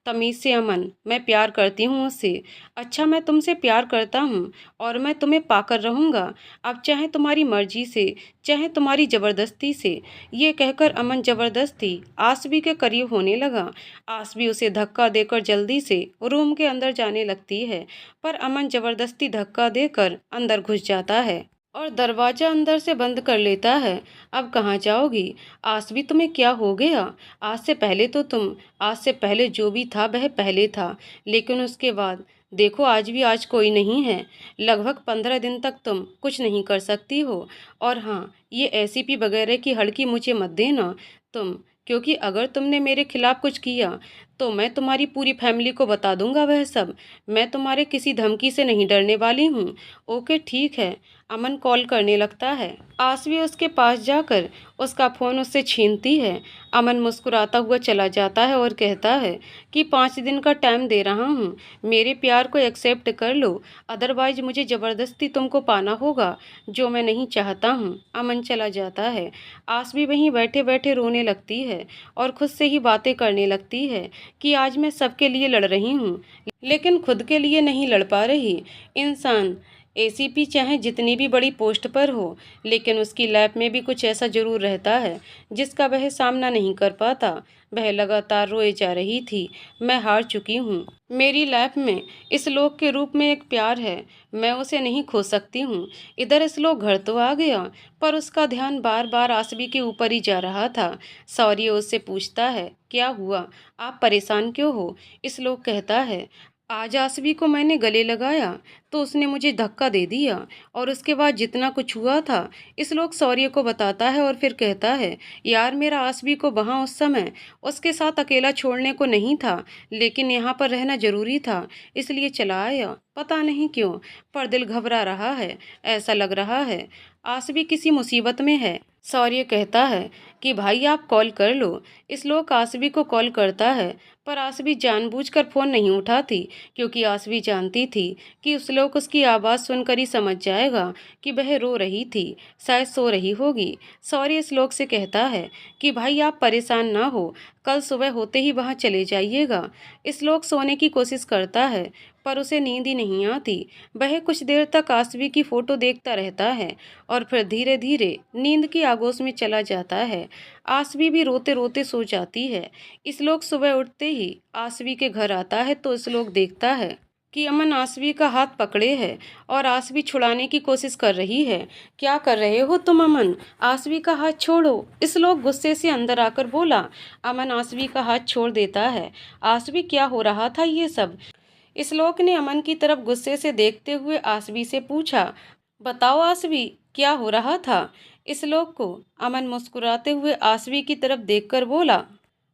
S1: तमीज से अमन, मैं प्यार करती हूँ उससे। अच्छा, मैं तुमसे प्यार करता हूँ और मैं तुम्हें पाकर रहूँगा, अब चाहे तुम्हारी मर्जी से, चाहे तुम्हारी ज़बरदस्ती से। ये कहकर अमन ज़बरदस्ती आसवी के करीब होने लगा। आसवी उसे धक्का देकर जल्दी से रूम के अंदर जाने लगती है, पर अमन ज़बरदस्ती धक्का देकर अंदर घुस जाता है और दरवाज़ा अंदर से बंद कर लेता है। अब कहाँ जाओगी? आसवी, तुम्हें क्या हो गया? आज से पहले तो तुम, आज से पहले जो भी था वह पहले था, लेकिन उसके बाद देखो, आज भी आज कोई नहीं है। लगभग 15 दिन तक तुम कुछ नहीं कर सकती हो। और हाँ, ये एसीपी वगैरह की हड़की मुझे मत देना तुम, क्योंकि अगर तुमने मेरे खिलाफ कुछ किया तो मैं तुम्हारी पूरी फैमिली को बता दूंगा वह सब। मैं तुम्हारे किसी धमकी से नहीं डरने वाली हूँ। ओके, ठीक है। अमन कॉल करने लगता है। आसवी उसके पास जाकर उसका फ़ोन उससे छीनती है। अमन मुस्कुराता हुआ चला जाता है और कहता है कि 5 दिन का टाइम दे रहा हूँ, मेरे प्यार को एक्सेप्ट कर लो, अदरवाइज मुझे ज़बरदस्ती तुमको पाना होगा, जो मैं नहीं चाहता हूँ। अमन चला जाता है। आसवी वहीं बैठे बैठे रोने लगती है और खुद से ही बातें करने लगती है कि आज मैं सबके लिए लड़ रही हूँ, लेकिन खुद के लिए नहीं लड़ पा रही। इंसान एसीपी चाहे जितनी भी बड़ी पोस्ट पर हो, लेकिन उसकी लाइफ में भी कुछ ऐसा जरूर रहता है जिसका वह सामना नहीं कर पाता। वह लगातार रोए जा रही थी। मैं हार चुकी हूँ। मेरी लाइफ में इस लोक के रूप में एक प्यार है, मैं उसे नहीं खो सकती हूँ। इधर इस लोक घर तो आ गया, पर उसका ध्यान बार बार आसवी के ऊपर ही जा रहा था। सौर्य उससे पूछता है, क्या हुआ, आप परेशान क्यों हो? इस लोक कहता है, आज आसवी को मैंने गले लगाया तो उसने मुझे धक्का दे दिया, और उसके बाद जितना कुछ हुआ था इस लोग सौर्य को बताता है और फिर कहता है, यार मेरा आसवी को वहाँ उस समय उसके साथ अकेला छोड़ने को नहीं था, लेकिन यहाँ पर रहना जरूरी था, इसलिए चला आया। पता नहीं क्यों, पर दिल घबरा रहा है, ऐसा लग रहा है आसवी किसी मुसीबत में है। सौर्य कहता है कि भाई आप कॉल कर लो। इस लोग आसवी को कॉल करता है, पर आसवी जानबूझकर फ़ोन नहीं उठाती, क्योंकि आसवी जानती थी कि उस लोग उसकी आवाज़ सुनकर ही समझ जाएगा कि वह रो रही थी, शायद सो रही होगी। सौर्य इस लोग से कहता है कि भाई आप परेशान ना हो, कल सुबह होते ही वहाँ चले जाइएगा। इस लोग सोने की कोशिश करता है, पर उसे नींद ही नहीं आती। वह कुछ देर तक आसवी की फ़ोटो देखता रहता है और फिर धीरे धीरे नींद की आगोश में चला जाता है। आसवी भी रोते रोते सो जाती है। इस लोग सुबह उठते ही आसवी के घर आता है तो इस लोग देखता है कि अमन आसवी का हाथ पकड़े है और आसवी छुड़ाने की कोशिश कर रही है। क्या कर रहे हो तुम अमन? आसवी का हाथ छोड़ो, इस लोग गुस्से से अंदर आकर बोला। अमन आसवी का हाथ छोड़ देता है। आसवी, क्या हो रहा था ये सब? इस लोग ने अमन की तरफ गुस्से से देखते हुए आसवी से पूछा। बताओ आसवी, क्या हो रहा था इस लोग को? अमन मुस्कुराते हुए आसवी की तरफ देखकर बोला।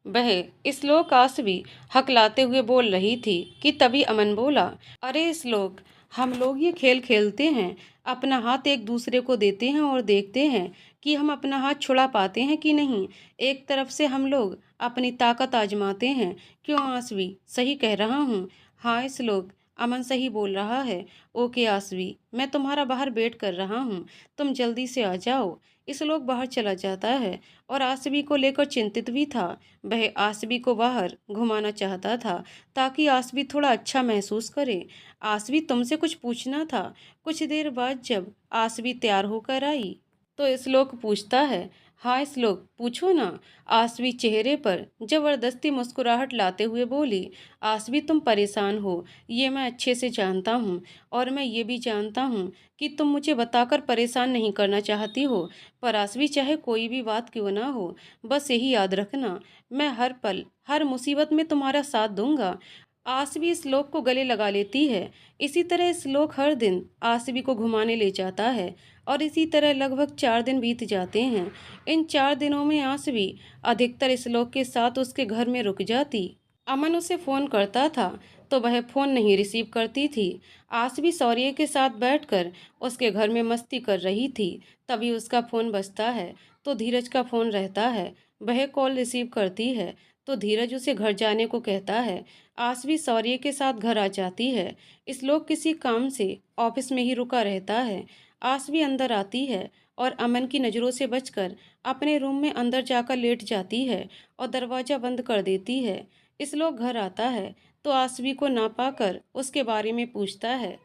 S1: वह इस लोग आसवी हकलाते हुए बोल रही थी कि तभी अमन बोला, अरे इस लोग, हम लोग ये खेल खेलते हैं, अपना हाथ एक दूसरे को देते हैं और देखते हैं कि हम अपना हाथ छुड़ा पाते हैं कि नहीं। एक तरफ से हम लोग अपनी ताकत आजमाते हैं। क्यों आसवी, सही कह रहा हूँ? हाँ इस लोग, अमन सही बोल रहा है। ओके आसवी, मैं तुम्हारा बाहर वेट कर रहा हूँ, तुम जल्दी से आ जाओ। इस लोग बाहर चला जाता है और आसवी को लेकर चिंतित भी था। वह आसवी को बाहर घुमाना चाहता था ताकि आसवी थोड़ा अच्छा महसूस करे। आसवी, तुमसे कुछ पूछना था। कुछ देर बाद जब आसवी तैयार होकर आई तो श्लोक पूछता है, हाँ श्लोक, पूछो ना। आसवी चेहरे पर जबरदस्ती मुस्कुराहट लाते हुए बोली, आसवी तुम परेशान हो, ये मैं अच्छे से जानता हूँ, और मैं ये भी जानता हूँ कि तुम मुझे बताकर परेशान नहीं करना चाहती हो, पर आसवी चाहे कोई भी बात क्यों ना हो, बस यही याद रखना, मैं हर पल हर मुसीबत में तुम्हारा साथ दूंगा। आसवी श्लोक को गले लगा लेती है। इसी तरह श्लोक हर दिन आसवी को घुमाने ले जाता है और इसी तरह लगभग 4 दिन बीत जाते हैं। इन 4 दिनों में आसवी अधिकतर श्लोक के साथ उसके घर में रुक जाती। अमन उसे फ़ोन करता था तो वह फ़ोन नहीं रिसीव करती थी। आसवी सौर्य के साथ बैठकर उसके घर में मस्ती कर रही थी। तभी उसका फ़ोन बजता है तो धीरज का फ़ोन रहता है। वह कॉल रिसीव करती है तो धीरज उसे घर जाने को कहता है। आसवी शौर्य के साथ घर आ जाती है। श्लोक किसी काम से ऑफिस में ही रुका रहता है। आसवी अंदर आती है और अमन की नज़रों से बचकर अपने रूम में अंदर जाकर लेट जाती है और दरवाज़ा बंद कर देती है। श्लोक घर आता है तो आसवी को ना पाकर उसके बारे में पूछता है।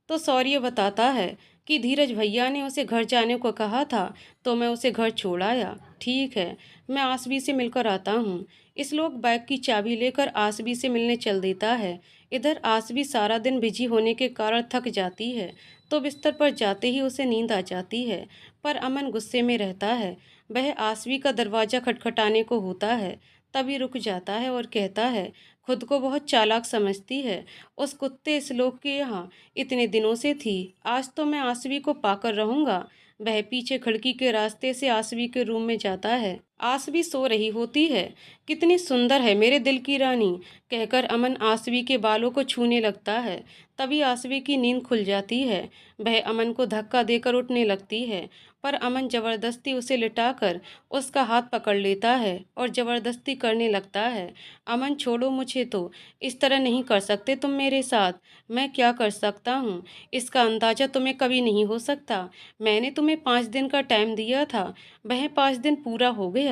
S1: तो शौर्य बताता है कि धीरज भैया ने उसे घर जाने को कहा था तो मैं उसे घर छोड़ आया। ठीक है, मैं आसवी से मिलकर आता हूँ। श्लोक बैग की चाबी लेकर आसवी से मिलने चल देता है। इधर आसवी सारा दिन बिजी होने के कारण थक जाती है तो बिस्तर पर जाते ही उसे नींद आ जाती है। पर अमन गुस्से में रहता है। वह आसवी का दरवाज़ा खटखटाने को होता है, तभी रुक जाता है और कहता है, खुद को बहुत चालाक समझती है। उस कुत्ते श्लोक के यहाँ इतने दिनों से थी, आज तो मैं आसवी को पाकर रहूंगा। वह पीछे खिड़की के रास्ते से आसवी के रूम में जाता है। आसवी सो रही होती है। कितनी सुंदर है मेरे दिल की रानी, कहकर अमन आसवी के बालों को छूने लगता है। तभी आसवी की नींद खुल जाती है। वह अमन को धक्का देकर उठने लगती है, पर अमन जबरदस्ती उसे लिटाकर उसका हाथ पकड़ लेता है और जबरदस्ती करने लगता है। अमन छोड़ो मुझे, तो इस तरह नहीं कर सकते तुम मेरे साथ। मैं क्या कर सकता हूँ इसका अंदाज़ा तुम्हें कभी नहीं हो सकता। मैंने तुम्हें 5 दिन का टाइम दिया था, वह 5 दिन पूरा हो गया।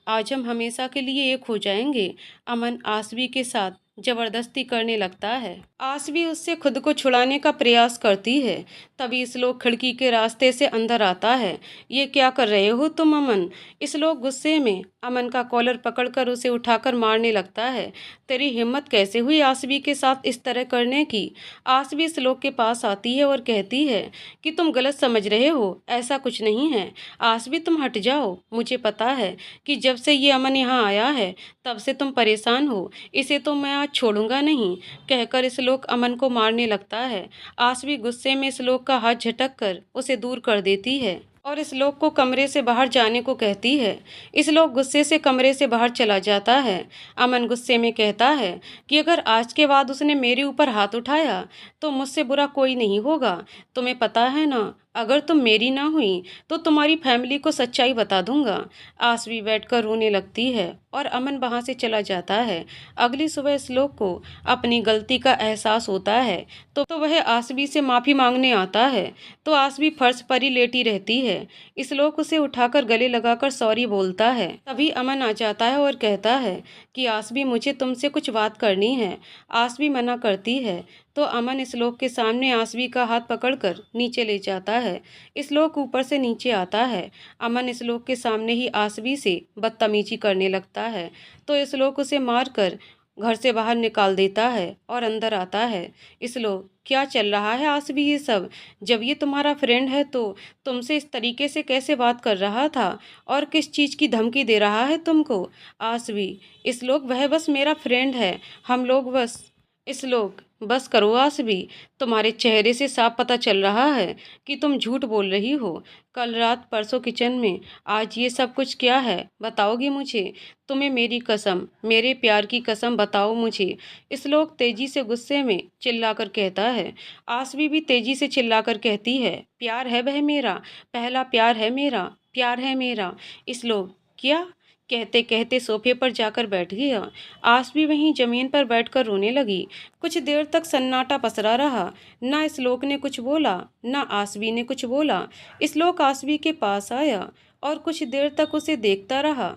S1: आज हम हमेशा के लिए एक हो जाएंगे। अमन आसवी के साथ जबरदस्ती करने लगता है। आसवी उससे खुद को छुड़ाने का प्रयास करती है। तभी श्लोक खिड़की के रास्ते से अंदर आता है। ये क्या कर रहे हो तुम अमन? श्लोक गुस्से में अमन का कॉलर पकड़कर उसे उठाकर मारने लगता है। तेरी हिम्मत कैसे हुई आसवी के साथ इस तरह करने की? आसवी श्लोक के पास आती है और कहती है कि तुम गलत समझ रहे हो, ऐसा कुछ नहीं है। आसवी तुम हट जाओ, मुझे पता है कि जब से ये अमन यहाँ आया है तब से तुम परेशान हो, इसे तो मैं आज छोड़ूंगा नहीं, कहकर श्लोक अमन को मारने लगता है। आसवी गुस्से में श्लोक का हाथ झटक कर उसे दूर कर देती है और श्लोक को कमरे से बाहर जाने को कहती है। श्लोक गुस्से से कमरे से बाहर चला जाता है। अमन गुस्से में कहता है कि अगर आज के बाद उसने मेरे ऊपर हाथ उठाया तो मुझसे बुरा कोई नहीं होगा। तुम्हें पता है ना, अगर तुम मेरी ना हुई तो तुम्हारी फैमिली को सच्चाई बता दूंगा। आसवी बैठकर रोने लगती है और अमन वहां से चला जाता है। अगली सुबह श्लोक को अपनी गलती का एहसास होता है तो वह आसवी से माफ़ी मांगने आता है। तो आसवी फर्श पर ही लेटी रहती है। श्लोक उसे उठाकर गले लगाकर सॉरी बोलता है। तभी अमन आ जाता है और कहता है कि आसवी, मुझे तुमसे कुछ बात करनी है। आसवी मना करती है तो अमन श्लोक के सामने आसवी का हाथ पकड़कर नीचे ले जाता है। श्लोक ऊपर से नीचे आता है। अमन श्लोक के सामने ही आसवी से बदतमीजी करने लगता है तो श्लोक उसे मारकर घर से बाहर निकाल देता है और अंदर आता है। श्लोक, क्या चल रहा है आसवी ये सब? जब ये तुम्हारा फ्रेंड है तो तुमसे इस तरीके से कैसे बात कर रहा था और किस चीज़ की धमकी दे रहा है तुमको? आसवी, श्लोक वह बस मेरा फ्रेंड है, हम लोग बस। श्लोक, बस करो आसवी, तुम्हारे चेहरे से साफ पता चल रहा है कि तुम झूठ बोल रही हो। कल रात परसों किचन में, आज ये सब कुछ क्या है, बताओगी मुझे? तुम्हें मेरी कसम, मेरे प्यार की कसम, बताओ मुझे। श्लोक तेजी से गुस्से में चिल्लाकर कहता है। आसवी भी तेजी से चिल्लाकर कहती है, प्यार है वह मेरा, पहला प्यार है मेरा, प्यार है मेरा। श्लोक, क्या? कहते कहते सोफे पर जाकर बैठ गया। आसवी वहीं जमीन पर बैठकर रोने लगी। कुछ देर तक सन्नाटा पसरा रहा। ना श्लोक ने कुछ बोला, ना आसवी ने कुछ बोला। श्लोक आसवी के पास आया और कुछ देर तक उसे देखता रहा,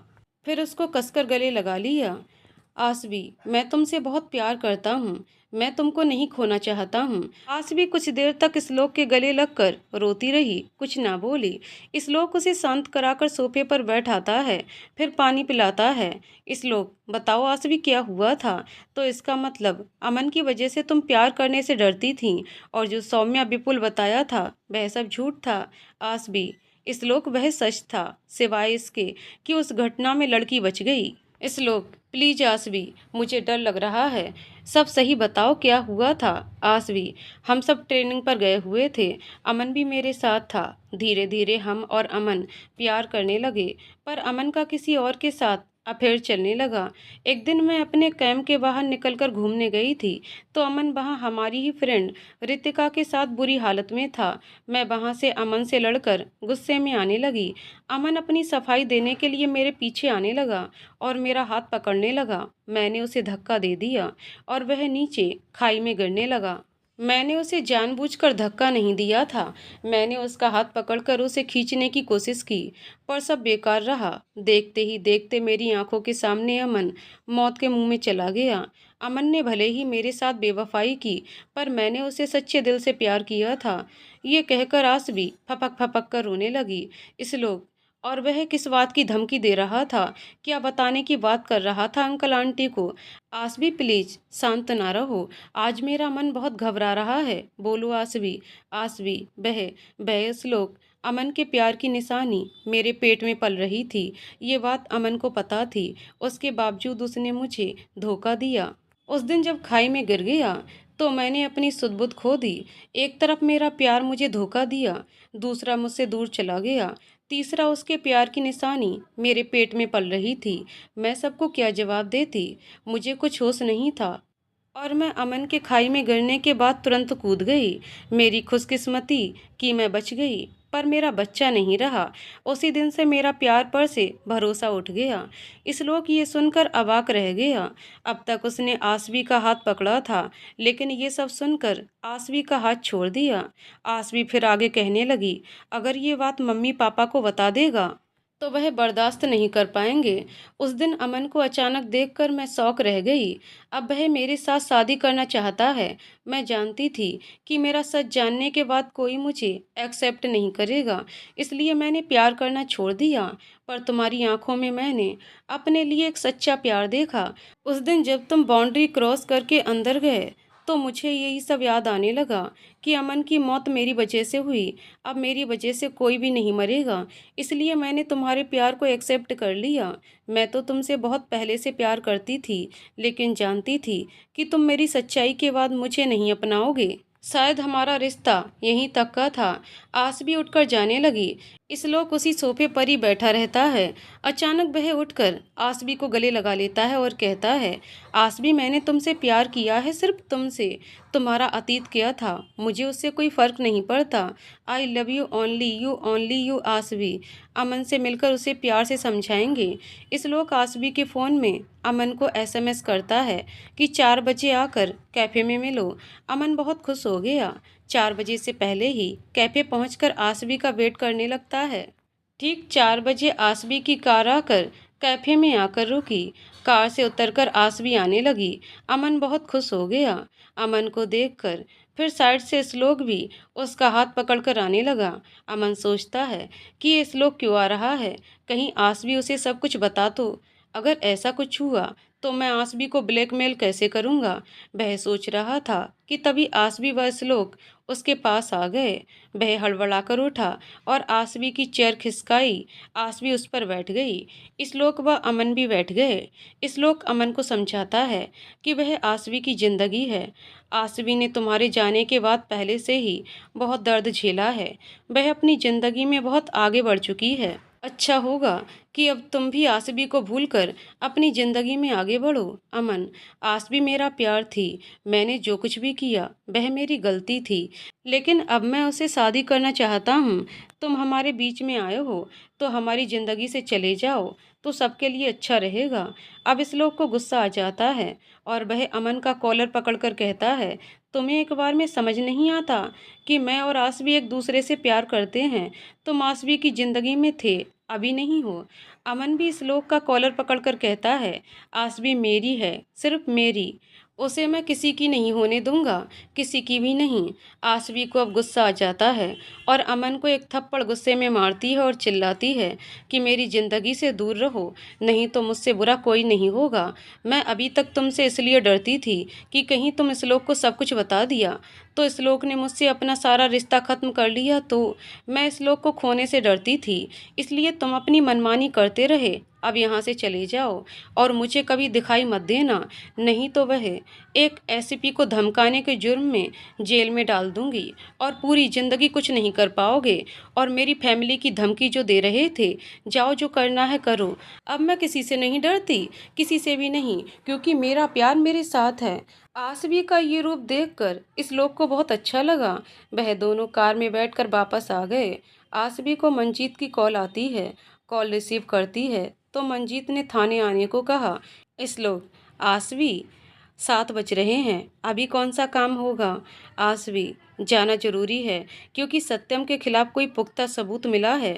S1: फिर उसको कसकर गले लगा लिया। आसवी, मैं तुमसे बहुत प्यार करता हूँ, मैं तुमको नहीं खोना चाहता हूँ। आसवी कुछ देर तक श्लोक के गले लगकर रोती रही, कुछ ना बोली। श्लोक उसे शांत कराकर सोफे पर बैठाता है, फिर पानी पिलाता है। श्लोक, बताओ आसवी, क्या हुआ था? तो इसका मतलब अमन की वजह से तुम प्यार करने से डरती थी और जो सौम्या विपुल बताया था वह सब झूठ था। आसवी, श्लोक, वह सच था, सिवाय इसके कि उस घटना में लड़की बच गई। श्लोक, प्लीज आसवी, मुझे डर लग रहा है, सब सही बताओ क्या हुआ था? आसवी, हम सब ट्रेनिंग पर गए हुए थे, अमन भी मेरे साथ था। धीरे धीरे हम और अमन प्यार करने लगे, पर अमन का किसी और के साथ अफेयर चलने लगा। एक दिन मैं अपने कैंप के बाहर निकलकर घूमने गई थी, तो अमन वहाँ हमारी ही फ्रेंड रितिका के साथ बुरी हालत में था। मैं वहाँ से अमन से लड़कर गुस्से में आने लगी। अमन अपनी सफाई देने के लिए मेरे पीछे आने लगा और मेरा हाथ पकड़ने लगा। मैंने उसे धक्का दे दिया और वह नीचे खाई में गिरने लगा। मैंने उसे जानबूझकर धक्का नहीं दिया था। मैंने उसका हाथ पकड़कर उसे खींचने की कोशिश की, पर सब बेकार रहा। देखते ही देखते मेरी आंखों के सामने अमन मौत के मुंह में चला गया। अमन ने भले ही मेरे साथ बेवफाई की, पर मैंने उसे सच्चे दिल से प्यार किया था। ये कहकर आसवी फपक फपक कर रोने लगी। इस लोग और वह किस बात की धमकी दे रहा था, क्या बताने की बात कर रहा था अंकल आंटी को। आसवी प्लीज शांत ना रहो, आज मेरा मन बहुत घबरा रहा है, बोलो आसवी। आसवी बह श्लोक अमन के प्यार की निशानी मेरे पेट में पल रही थी। ये बात अमन को पता थी, उसके बावजूद उसने मुझे धोखा दिया। उस दिन जब खाई में गिर गया तो मैंने अपनी सुध-बुध खो दी। एक तरफ मेरा प्यार मुझे धोखा दिया, दूसरा मुझसे दूर चला गया, तीसरा उसके प्यार की निशानी मेरे पेट में पल रही थी। मैं सबको क्या जवाब देती? मुझे कुछ होश नहीं था और मैं अमन के खाई में गिरने के बाद तुरंत कूद गई। मेरी खुशकिस्मती कि मैं बच गई, पर मेरा बच्चा नहीं रहा। उसी दिन से मेरा प्यार पर से भरोसा उठ गया। इस लोग ये सुनकर अवाक रह गया। अब तक उसने आसवी का हाथ पकड़ा था, लेकिन ये सब सुनकर आसवी का हाथ छोड़ दिया। आसवी फिर आगे कहने लगी, अगर ये बात मम्मी पापा को बता देगा तो वह बर्दाश्त नहीं कर पाएंगे। उस दिन अमन को अचानक देखकर मैं शौक रह गई। अब वह मेरे साथ शादी करना चाहता है। मैं जानती थी कि मेरा सच जानने के बाद कोई मुझे एक्सेप्ट नहीं करेगा, इसलिए मैंने प्यार करना छोड़ दिया। पर तुम्हारी आंखों में मैंने अपने लिए एक सच्चा प्यार देखा। उस दिन जब तुम बाउंड्री क्रॉस करके अंदर गए तो मुझे यही सब याद आने लगा कि अमन की मौत मेरी वजह से हुई। अब मेरी वजह से कोई भी नहीं मरेगा, इसलिए मैंने तुम्हारे प्यार को एक्सेप्ट कर लिया। मैं तो तुमसे बहुत पहले से प्यार करती थी, लेकिन जानती थी कि तुम मेरी सच्चाई के बाद मुझे नहीं अपनाओगे। शायद हमारा रिश्ता यहीं तक का था। आसवी उठकर जाने लगी। इस लोग उसी सोफे पर ही बैठा रहता है। अचानक वह उठकर आसवी को गले लगा लेता है और कहता है, आसवी मैंने तुमसे प्यार किया है, सिर्फ तुमसे। तुम्हारा अतीत क्या था मुझे उससे कोई फर्क नहीं पड़ता। I love you only you Aasvi. Aman से मिलकर उसे प्यार से समझाएंगे। इस लोग आसवी के फ़ोन में अमन को एसएमएस करता है कि 4 बजे आकर कैफ़े में मिलो। अमन बहुत खुश हो गया। 4 बजे से पहले ही कैफ़े पहुंचकर आसवी का वेट करने लगता है। ठीक 4 बजे आसवी की कार आकर कैफ़े में आकर रुकी। कार से उतरकर आसवी आने लगी। अमन बहुत खुश हो गया अमन को देखकर। फिर साइड से श्लोक भी उसका हाथ पकड़कर आने लगा। अमन सोचता है कि ये श्लोक क्यों आ रहा है, कहीं आसवी उसे सब कुछ बता तो। अगर ऐसा कुछ हुआ तो मैं आसवी को ब्लैकमेल कैसे करूँगा, वह सोच रहा था कि तभी आसवी व श्लोक उसके पास आ गए। वह हड़बड़ाकर उठा और आसवी की चेयर खिसकाई। आसवी उस पर बैठ गई। श्लोक व अमन भी बैठ गए। श्लोक अमन को समझाता है कि वह आसवी की जिंदगी है। आसवी ने तुम्हारे जाने के बाद पहले से ही बहुत दर्द झेला है। वह अपनी जिंदगी में बहुत आगे बढ़ चुकी है। अच्छा होगा कि अब तुम भी आसवी को भूलकर अपनी जिंदगी में आगे बढ़ो। अमन, आसवी मेरा प्यार थी। मैंने जो कुछ भी किया वह मेरी गलती थी, लेकिन अब मैं उसे शादी करना चाहता हूँ। तुम हमारे बीच में आए हो तो हमारी ज़िंदगी से चले जाओ तो सबके लिए अच्छा रहेगा। अब इस लोग को गुस्सा आ जाता है और वह अमन का कॉलर पकड़कर कहता है, तुम्हें एक बार में समझ नहीं आता कि मैं और आसवी एक दूसरे से प्यार करते हैं। तुम आसवी की ज़िंदगी में थे, अभी नहीं हो। अमन भी इस लोग का कॉलर पकड़कर कहता है, आसवी मेरी है, सिर्फ मेरी। उसे मैं किसी की नहीं होने दूंगा, किसी की भी नहीं। आसवी को अब गुस्सा आ जाता है और अमन को एक थप्पड़ गुस्से में मारती है और चिल्लाती है कि मेरी ज़िंदगी से दूर रहो, नहीं तो मुझसे बुरा कोई नहीं होगा। मैं अभी तक तुमसे इसलिए डरती थी कि कहीं तुम इस लोग को सब कुछ बता दिया तो श्लोक ने मुझसे अपना सारा रिश्ता ख़त्म कर लिया तो मैं श्लोक को खोने से डरती थी, इसलिए तुम अपनी मनमानी करते रहे। अब यहाँ से चले जाओ और मुझे कभी दिखाई मत देना, नहीं तो वह एक एसपी को धमकाने के जुर्म में जेल में डाल दूंगी और पूरी ज़िंदगी कुछ नहीं कर पाओगे। और मेरी फैमिली की धमकी जो दे रहे थे, जाओ जो करना है करो। अब मैं किसी से नहीं डरती, किसी से भी नहीं, क्योंकि मेरा प्यार मेरे साथ है। आसवी का ये रूप देखकर इस लोग को बहुत अच्छा लगा। वह दोनों कार में बैठकर वापस आ गए। आसवी को मंजीत की कॉल आती है। कॉल रिसीव करती है तो मंजीत ने थाने आने को कहा। इस लोग, आसवी 7 बज रहे हैं, अभी कौन सा काम होगा? आसवी, जाना जरूरी है क्योंकि सत्यम के खिलाफ कोई पुख्ता सबूत मिला है।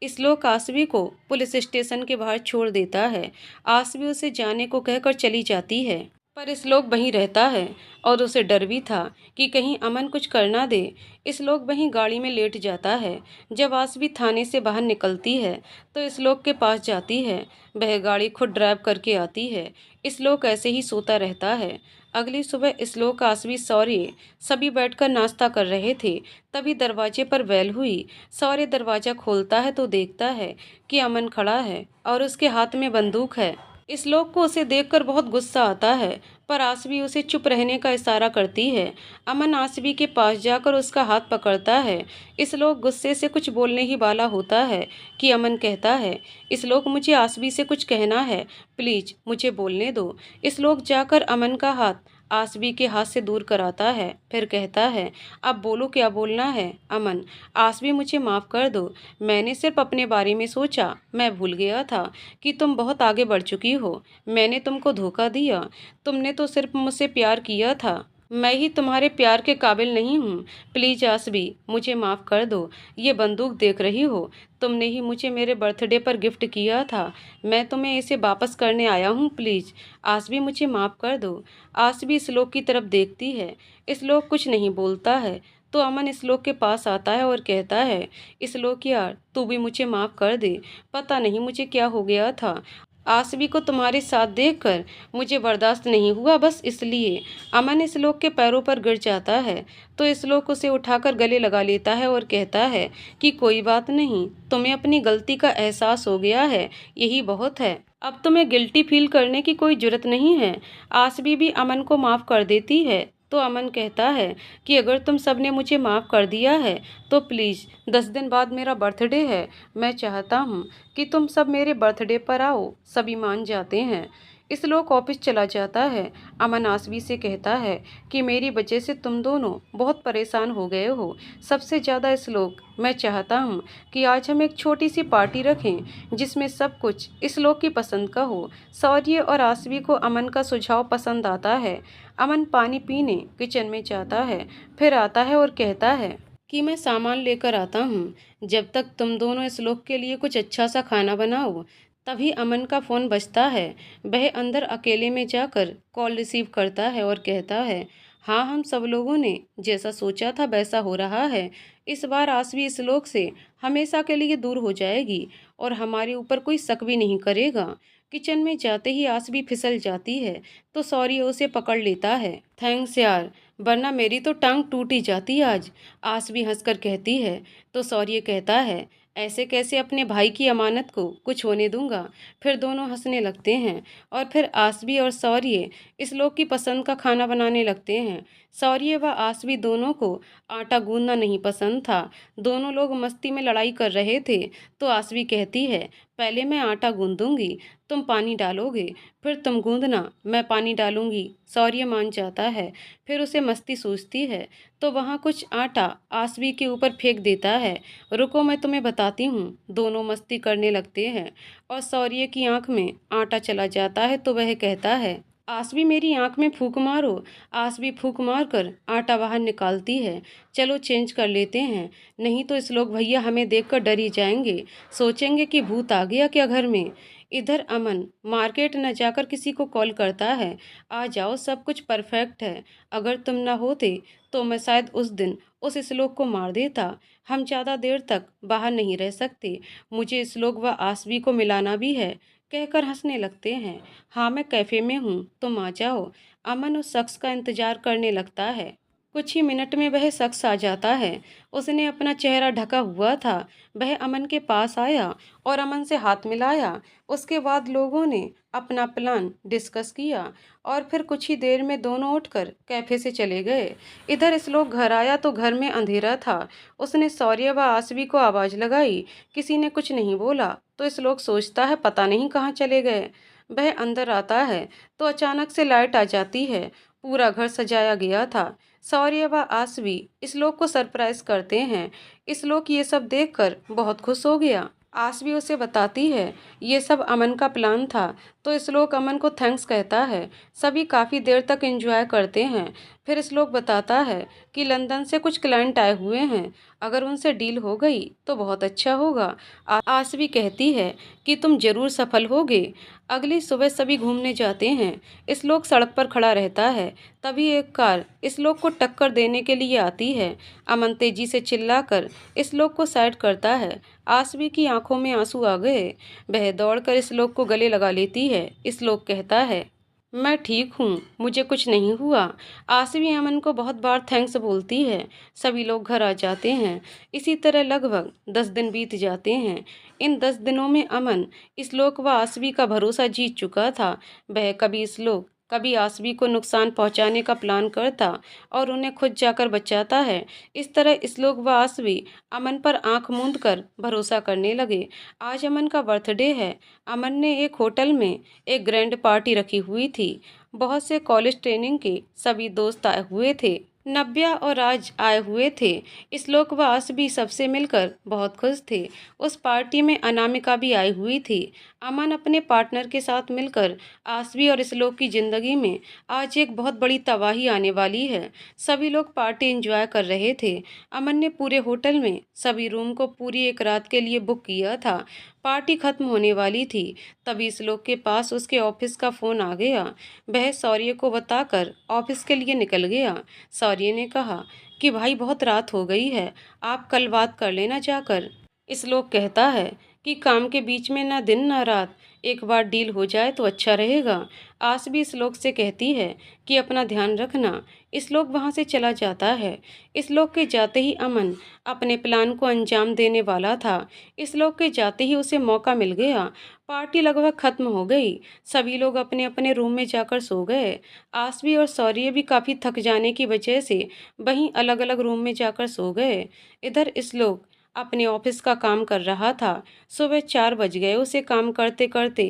S1: इसलोक आसवी को पुलिस स्टेशन के बाहर छोड़ देता है। आसवी उसे जाने को कहकर चली जाती है, पर इसलोक वहीं रहता है और उसे डर भी था कि कहीं अमन कुछ कर ना दे। इसलोक वहीं गाड़ी में लेट जाता है। जब आसवी थाने से बाहर निकलती है तो इसलोक के पास जाती है। वह गाड़ी खुद ड्राइव करके आती है। इसलोक ऐसे ही सोता रहता है। अगली सुबह इसलोक, आसवी, शौर्य सभी बैठकर नाश्ता कर रहे थे। तभी दरवाजे पर बेल हुई। शौर्य दरवाज़ा खोलता है तो देखता है कि अमन खड़ा है और उसके हाथ में बंदूक है। इस लोग को उसे देखकर बहुत गुस्सा आता है, पर आसवी उसे चुप रहने का इशारा करती है। अमन आसवी के पास जाकर उसका हाथ पकड़ता है। इस लोग गुस्से से कुछ बोलने ही वाला होता है कि अमन कहता है, इस लोग, मुझे आसवी से कुछ कहना है, प्लीज मुझे बोलने दो। इस लोग जाकर अमन का हाथ आसवी के हाथ से दूर कराता है, फिर कहता है, अब बोलो क्या बोलना है? अमन, आसवी, मुझे माफ़ कर दो, मैंने सिर्फ अपने बारे में सोचा, मैं भूल गया था कि तुम बहुत आगे बढ़ चुकी हो। मैंने तुमको धोखा दिया, तुमने तो सिर्फ मुझसे प्यार किया था, मैं ही तुम्हारे प्यार के काबिल नहीं हूँ। प्लीज़ आसवी, मुझे माफ़ कर दो। ये बंदूक देख रही हो, तुमने ही मुझे मेरे बर्थडे पर गिफ्ट किया था, मैं तुम्हें इसे वापस करने आया हूँ, प्लीज़ आसवी, मुझे माफ़ कर दो। आसवी श्लोक की तरफ देखती है। श्लोक कुछ नहीं बोलता है तो अमन श्लोक के पास आता है और कहता है, श्लोक यार, तू भी मुझे माफ़ कर दे, पता नहीं मुझे क्या हो गया था, आसवी को तुम्हारे साथ देखकर मुझे बर्दाश्त नहीं हुआ, बस इसलिए। अमन श्लोक के पैरों पर गिर जाता है तो श्लोक उसे उठाकर गले लगा लेता है और कहता है कि कोई बात नहीं, तुम्हें अपनी गलती का एहसास हो गया है, यही बहुत है, अब तुम्हें गिल्टी फील करने की कोई जरूरत नहीं है। आसवी भी अमन को माफ़ कर देती है तो अमन कहता है कि अगर तुम सब ने मुझे माफ़ कर दिया है तो प्लीज़ 10 दिन बाद मेरा बर्थडे है, मैं चाहता हूँ कि तुम सब मेरे बर्थडे पर आओ। सभी मान जाते हैं। श्लोक ऑफिस चला जाता है। अमन आसवी से कहता है कि मेरी वजह से तुम दोनों बहुत परेशान हो गए हो। सबसे ज़्यादा श्लोक, मैं चाहता हूँ कि आज हम एक छोटी सी पार्टी रखें जिसमें सब कुछ श्लोक की पसंद का हो। शौर्य और आसवी को अमन का सुझाव पसंद आता है। अमन पानी पीने किचन में जाता है, फिर आता है और कहता है कि मैं सामान लेकर आता हूँ, जब तक तुम दोनों श्लोक के लिए कुछ अच्छा सा खाना बनाओ। तभी अमन का फ़ोन बजता है। वह अंदर अकेले में जाकर कॉल रिसीव करता है और कहता है, हाँ, हम सब लोगों ने जैसा सोचा था वैसा हो रहा है। इस बार आसवी श्लोक से हमेशा के लिए दूर हो जाएगी और हमारे ऊपर कोई शक भी नहीं करेगा। किचन में जाते ही आसवी फिसल जाती है तो शौर्य उसे पकड़ लेता है। थैंक्स यार, वरना मेरी तो टांग टूट ही जाती आज, आसवी हंसकर कहती है। तो शौर्य कहता है, ऐसे कैसे अपने भाई की अमानत को कुछ होने दूंगा। फिर दोनों हंसने लगते हैं और फिर आसवी और शौर्य श्लोक की पसंद का खाना बनाने लगते हैं। शौर्य व आसवी दोनों को आटा गूंदना नहीं पसंद था। दोनों लोग मस्ती में लड़ाई कर रहे थे तो आसवी कहती है, पहले मैं आटा गूंदूंगी, तुम पानी डालोगे, फिर तुम गूंदना, मैं पानी डालूंगी। शौर्य मान जाता है। फिर उसे मस्ती सूझती है तो वहाँ कुछ आटा आसवी के ऊपर फेंक देता है। रुको, मैं तुम्हें बताती हूँ। दोनों मस्ती करने लगते हैं और शौर्य की आंख में आटा चला जाता है तो वह कहता है, आसवी, मेरी आंख में फूंक मारो। आसवी फूंक मारकर आटा बाहर निकालती है। चलो चेंज कर लेते हैं, नहीं तो इस लोग भैया हमें देखकर डर ही जाएंगे, सोचेंगे कि भूत आ गया क्या घर में। इधर अमन मार्केट न जाकर किसी को कॉल करता है, आ जाओ, सब कुछ परफेक्ट है, अगर तुम ना होते तो मैं शायद उस दिन उस श्लोक को मार देता। हम ज़्यादा देर तक बाहर नहीं रह सकते, मुझे श्लोक व आसवी को मिलाना भी है, कहकर हंसने लगते हैं। हाँ, मैं कैफ़े में हूँ, तुम आ जाओ। अमन उस शख्स का इंतजार करने लगता है। कुछ ही मिनट में वह शख्स आ जाता है। उसने अपना चेहरा ढका हुआ था। वह अमन के पास आया और अमन से हाथ मिलाया। उसके बाद लोगों ने अपना प्लान डिस्कस किया और फिर कुछ ही देर में दोनों उठकर कैफे से चले गए। इधर इस लोग घर आया तो घर में अंधेरा था। उसने शौर्य व आसवी को आवाज़ लगाई। किसी ने कुछ नहीं बोला तो इस लोग सोचता है पता नहीं कहाँ चले गए। वह अंदर आता है तो अचानक से लाइट आ जाती है। पूरा घर सजाया गया था। शौर्य व आसवी इस लोग को सरप्राइज करते हैं। इस लोग ये सब देखकर बहुत खुश हो गया। आसवी उसे बताती है ये सब अमन का प्लान था तो इस लोग अमन को थैंक्स कहता है। सभी काफ़ी देर तक एंजॉय करते हैं। फिर इस लोग बताता है कि लंदन से कुछ क्लाइंट आए हुए हैं। अगर उनसे डील हो गई तो बहुत अच्छा होगा। आसवी कहती है कि तुम जरूर सफल होगे। अगली सुबह सभी घूमने जाते हैं। इस लोग सड़क पर खड़ा रहता है। तभी एक कार इस लोग को टक्कर देने के लिए आती है। अमन तेजी से चिल्लाकर इस लोग को साइड करता है। आसवी की आंखों में आंसू आ गए। वह दौड़कर इस लोग को गले लगा लेती है। इस लोग कहता है मैं ठीक हूँ, मुझे कुछ नहीं हुआ। आसवी अमन को बहुत बार थैंक्स बोलती है। सभी लोग घर आ जाते हैं। इसी तरह लगभग 10 दिन बीत जाते हैं। इन 10 दिनों में अमन इस लोक व आसवी का भरोसा जीत चुका था। वह कभी इस लोक कभी आसवी को नुकसान पहुंचाने का प्लान करता और उन्हें खुद जाकर बचाता है। इस तरह इस लोक व आसवी अमन पर आंख मूंद कर भरोसा करने लगे। आज अमन का बर्थडे है। अमन ने एक होटल में एक ग्रैंड पार्टी रखी हुई थी। बहुत से कॉलेज ट्रेनिंग के सभी दोस्त आए हुए थे। नव्या और राज आए हुए थे। श्लोक व आस भी सबसे मिलकर बहुत खुश थे। उस पार्टी में अनामिका भी आई हुई थी। अमन अपने पार्टनर के साथ मिलकर आसवी और श्लोक की जिंदगी में आज एक बहुत बड़ी तबाही आने वाली है। सभी लोग पार्टी एंजॉय कर रहे थे। अमन ने पूरे होटल में सभी रूम को पूरी एक रात के लिए बुक किया था। पार्टी खत्म होने वाली थी। तभी श्लोक के पास उसके ऑफिस का फ़ोन आ गया। वह शौर्य को बताकर ऑफिस के लिए निकल गया। शौर्य ने कहा कि भाई बहुत रात हो गई है, आप कल बात कर लेना जाकर। श्लोक कहता है कि काम के बीच में ना दिन ना रात, एक बार डील हो जाए तो अच्छा रहेगा। आस भी श्लोक से कहती है कि अपना ध्यान रखना। श्लोक वहाँ से चला जाता है। श्लोक के जाते ही अमन अपने प्लान को अंजाम देने वाला था। श्लोक के जाते ही उसे मौका मिल गया। पार्टी लगभग खत्म हो गई। सभी लोग अपने अपने रूम में जाकर सो गए। आसवी और शौर्य भी काफ़ी थक जाने की वजह से वहीं अलग अलग रूम में जाकर सो गए। इधर श्लोक अपने ऑफिस का काम कर रहा था। सुबह 4 बज गए उसे काम करते करते।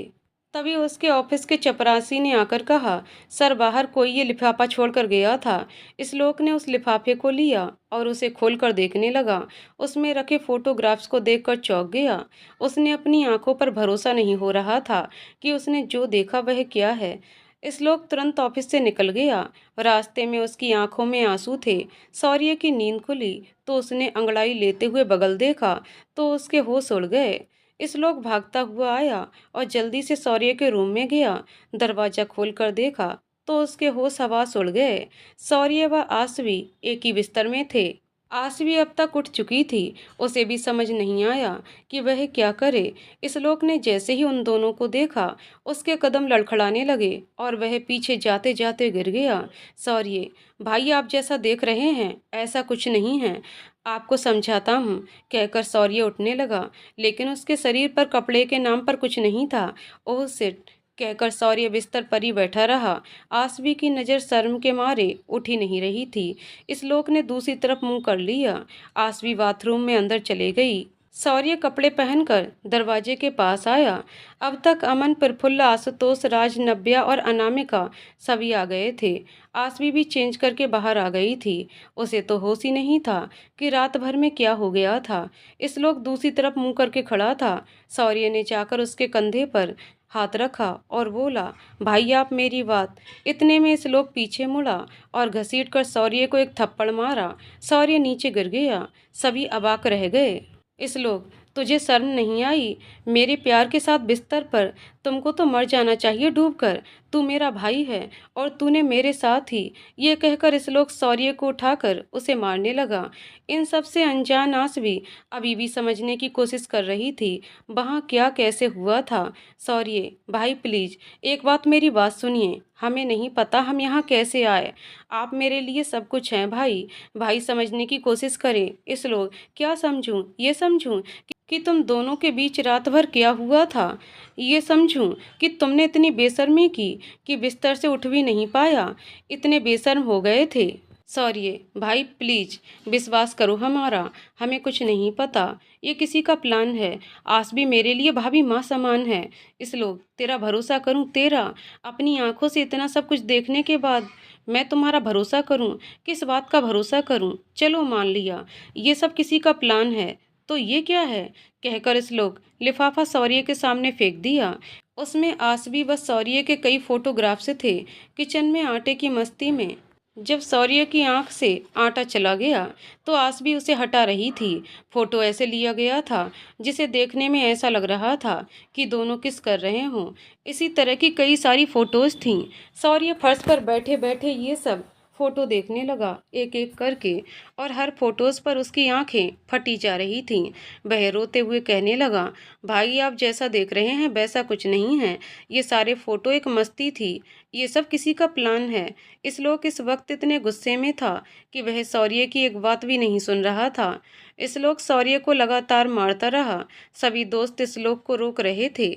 S1: तभी उसके ऑफिस के चपरासी ने आकर कहा, सर बाहर कोई ये लिफाफा छोड़कर गया था। श्लोक ने उस लिफाफे को लिया और उसे खोलकर देखने लगा। उसमें रखे फोटोग्राफ्स को देखकर चौंक गया। उसने अपनी आंखों पर भरोसा नहीं हो रहा था कि उसने जो देखा वह क्या है। श्लोक तुरंत ऑफिस से निकल गया। रास्ते में उसकी आंखों में आंसू थे। शौर्य की नींद खुली तो उसने अंगड़ाई लेते हुए बगल देखा तो उसके होश उड़ गए। श्लोक भागता हुआ आया और जल्दी से शौर्य के रूम में गया। दरवाजा खोलकर देखा तो उसके होश हवास उड़ गए। शौर्य व आसवी एक ही बिस्तर में थे। आसवी अब तक उठ चुकी थी। उसे भी समझ नहीं आया कि वह क्या करे। श्लोक ने जैसे ही उन दोनों को देखा उसके कदम लड़खड़ाने लगे और वह पीछे जाते जाते गिर गया। शौर्य, भाई आप जैसा देख रहे हैं ऐसा कुछ नहीं है, आपको समझाता हूँ, कहकर शौर्य उठने लगा। लेकिन उसके शरीर पर कपड़े के नाम पर कुछ नहीं था। ओह शिट, कहकर शौर्य बिस्तर पर ही बैठा रहा। आसवी की नज़र शर्म के मारे उठ ही नहीं रही थी। श्लोक ने दूसरी तरफ मुंह कर लिया। आसवी बाथरूम में अंदर चले गई। शौर्य कपड़े पहनकर दरवाजे के पास आया। अब तक अमन, प्रफुल्ल, आशुतोष, राज, नव्या और अनामिका सभी आ गए थे। आसवी भी चेंज करके बाहर आ गई थी। उसे तो होश ही नहीं था कि रात भर में क्या हो गया था। श्लोक दूसरी तरफ मुंह करके खड़ा था। शौर्य ने जाकर उसके कंधे पर हाथ रखा और बोला, भाई आप मेरी बात। इतने में श्लोक पीछे मुड़ा और घसीटकर शौर्य को एक थप्पड़ मारा। शौर्य नीचे गिर गया। सभी अवाक रह गए। श्लोक, तुझे शर्म नहीं आई? मेरे प्यार के साथ बिस्तर पर तुमको तो मर जाना चाहिए डूबकर। तू मेरा भाई है और तूने मेरे साथ ही। ये कहकर श्लोक शौर्य को उठाकर उसे मारने लगा। इन सब से अनजान आसवी अभी भी समझने की कोशिश कर रही थी वहाँ क्या कैसे हुआ था। शौर्य भाई प्लीज एक बात, मेरी बात सुनिए। हमें नहीं पता हम यहाँ कैसे आए। आप मेरे लिए सब कुछ हैं भाई। भाई समझने की कोशिश करें। इस लोग क्या समझूं, ये समझूं कि तुम दोनों के बीच रात भर क्या हुआ था। ये समझूं कि तुमने इतनी बेशर्मी की कि बिस्तर से उठ भी नहीं पाया। इतने बेशर्म हो गए थे। सॉरी भाई प्लीज विश्वास करो हमारा। हमें कुछ नहीं पता। ये किसी का प्लान है। आस भी मेरे लिए भाभी माँ समान है। इस लोग तेरा भरोसा करूं, तेरा अपनी आंखों से इतना सब कुछ देखने के बाद मैं तुम्हारा भरोसा करूं। किस बात का भरोसा करूं। चलो मान लिया ये सब किसी का प्लान है। तो ये क्या है, कहकर इस लोग लिफाफा शौर्य के सामने फेंक दिया। उसमें आसवी व शौर्य के कई फोटोग्राफ्स थे। किचन में आटे की मस्ती में जब शौर्य की आंख से आटा चला गया तो आसवी उसे हटा रही थी। फोटो ऐसे लिया गया था जिसे देखने में ऐसा लग रहा था कि दोनों किस कर रहे हों। इसी तरह की कई सारी फोटोज थीं। शौर्य फर्श पर बैठे बैठे ये सब फोटो देखने लगा एक एक करके, और हर फोटोज पर उसकी आंखें फटी जा रही थीं। वह रोते हुए कहने लगा, भाई आप जैसा देख रहे हैं वैसा कुछ नहीं है। ये सारे फोटो एक मस्ती थी। ये सब किसी का प्लान है। इस लोग इस वक्त इतने गुस्से में था कि वह शौर्य की एक बात भी नहीं सुन रहा था। इस लोग शौर्य को लगातार मारता रहा। सभी दोस्त इस लोग को रोक रहे थे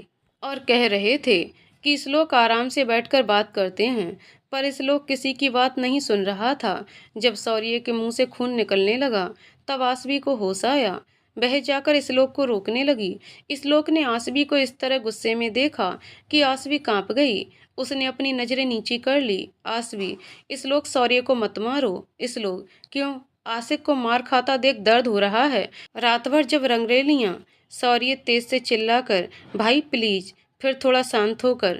S1: और कह रहे थे कि इस लोग आराम से बैठकर बात करते हैं, पर इस लोग किसी की बात नहीं सुन रहा था। जब शौर्य के मुंह से खून निकलने लगा तब आसवी को होश आया। वह जाकर इस लोग को रोकने लगी। इस लोग ने आसवी को इस तरह गुस्से में देखा कि आसवी कांप गई। उसने अपनी नजरें नीची कर ली। आसवी इस लोग शौर्य को मत मारो। इस लोग क्यों, आशिक को मार खाता देख दर्द हो रहा है। रात भर जब रंगरेलियां। शौर्य तेज से चिल्लाकर, भाई प्लीज फिर थोड़ा शांत होकर,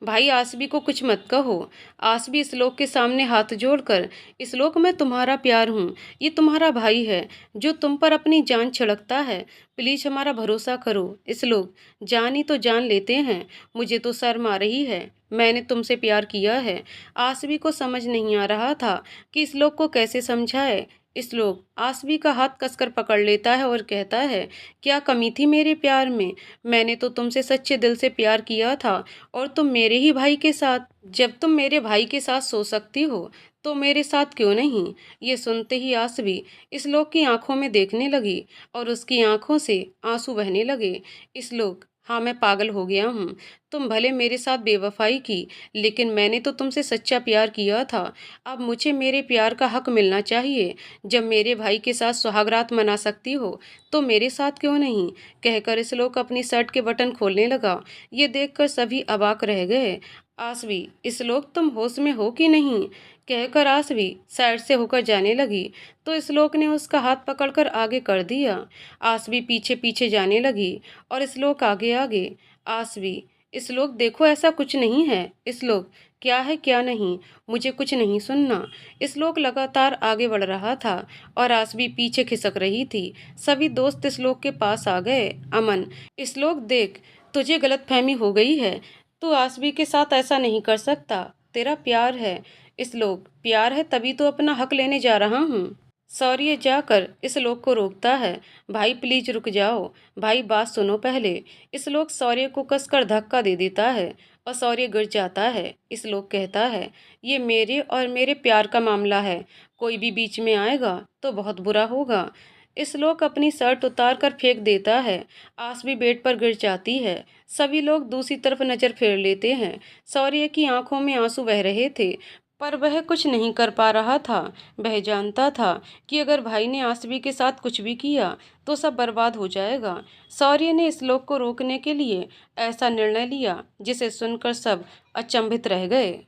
S1: भाई आसवी को कुछ मत कहो। आसवी श्लोक के सामने हाथ जोड़कर, श्लोक मैं तुम्हारा प्यार हूँ। ये तुम्हारा भाई है जो तुम पर अपनी जान छिड़कता है। प्लीज हमारा भरोसा करो। श्लोक जान ही तो जान लेते हैं। मुझे तो शर्म आ रही है। मैंने तुमसे प्यार किया है। आसवी को समझ नहीं आ रहा था कि श्लोक को कैसे समझाए। श्लोक आसवी का हाथ कसकर पकड़ लेता है और कहता है, क्या कमी थी मेरे प्यार में। मैंने तो तुमसे सच्चे दिल से प्यार किया था और तुम मेरे ही भाई के साथ। जब तुम मेरे भाई के साथ सो सकती हो तो मेरे साथ क्यों नहीं। ये सुनते ही आसवी इस लोग की आंखों में देखने लगी और उसकी आंखों से आंसू बहने लगे। इस लोग हाँ मैं पागल हो गया हूँ। तुम भले मेरे साथ बेवफाई की, लेकिन मैंने तो तुमसे सच्चा प्यार किया था। अब मुझे मेरे प्यार का हक मिलना चाहिए। जब मेरे भाई के साथ सुहागरात मना सकती हो तो मेरे साथ क्यों नहीं, कहकर इस लोग अपनी शर्ट के बटन खोलने लगा। ये देखकर सभी अबाक रह गए। आसवी इस लोग तुम होश में हो कि नहीं, कहकर आसवी साइड से होकर जाने लगी तो इस लोग ने उसका हाथ पकड़कर आगे कर दिया। आसवी पीछे पीछे जाने लगी और इस लोग आगे आगे। आसवी इस लोग देखो ऐसा कुछ नहीं है। इस लोग क्या है क्या नहीं, मुझे कुछ नहीं सुनना। इस लोग लगातार आगे बढ़ रहा था और आसवी पीछे खिसक रही थी। सभी दोस्त इस लोग के पास आ गए। अमन इस लोग देख, तुझे गलतफहमी हो गई है। तू आसवी के साथ ऐसा नहीं कर सकता। तेरा प्यार है। इस लोग प्यार है तभी तो अपना हक लेने जा रहा हूँ। शौर्य जाकर इस लोग को रोकता है, भाई प्लीज रुक जाओ। भाई बात सुनो पहले। इस लोग शौर्य को कसकर धक्का दे देता है और शौर्य गिर जाता है। इस लोग कहता है, ये मेरे और मेरे प्यार का मामला है। कोई भी बीच में आएगा तो बहुत बुरा होगा। इस लोग अपनी शर्ट उतार कर फेंक देता है। आस भी बेड पर गिर जाती है। सभी लोग दूसरी तरफ नजर फेर लेते हैं। शौर्य की आंखों में आंसू बह रहे थे पर वह कुछ नहीं कर पा रहा था। वह जानता था कि अगर भाई ने आसवी के साथ कुछ भी किया तो सब बर्बाद हो जाएगा। शौर्य ने इस लोग को रोकने के लिए ऐसा निर्णय लिया जिसे सुनकर सब अचंभित रह गए।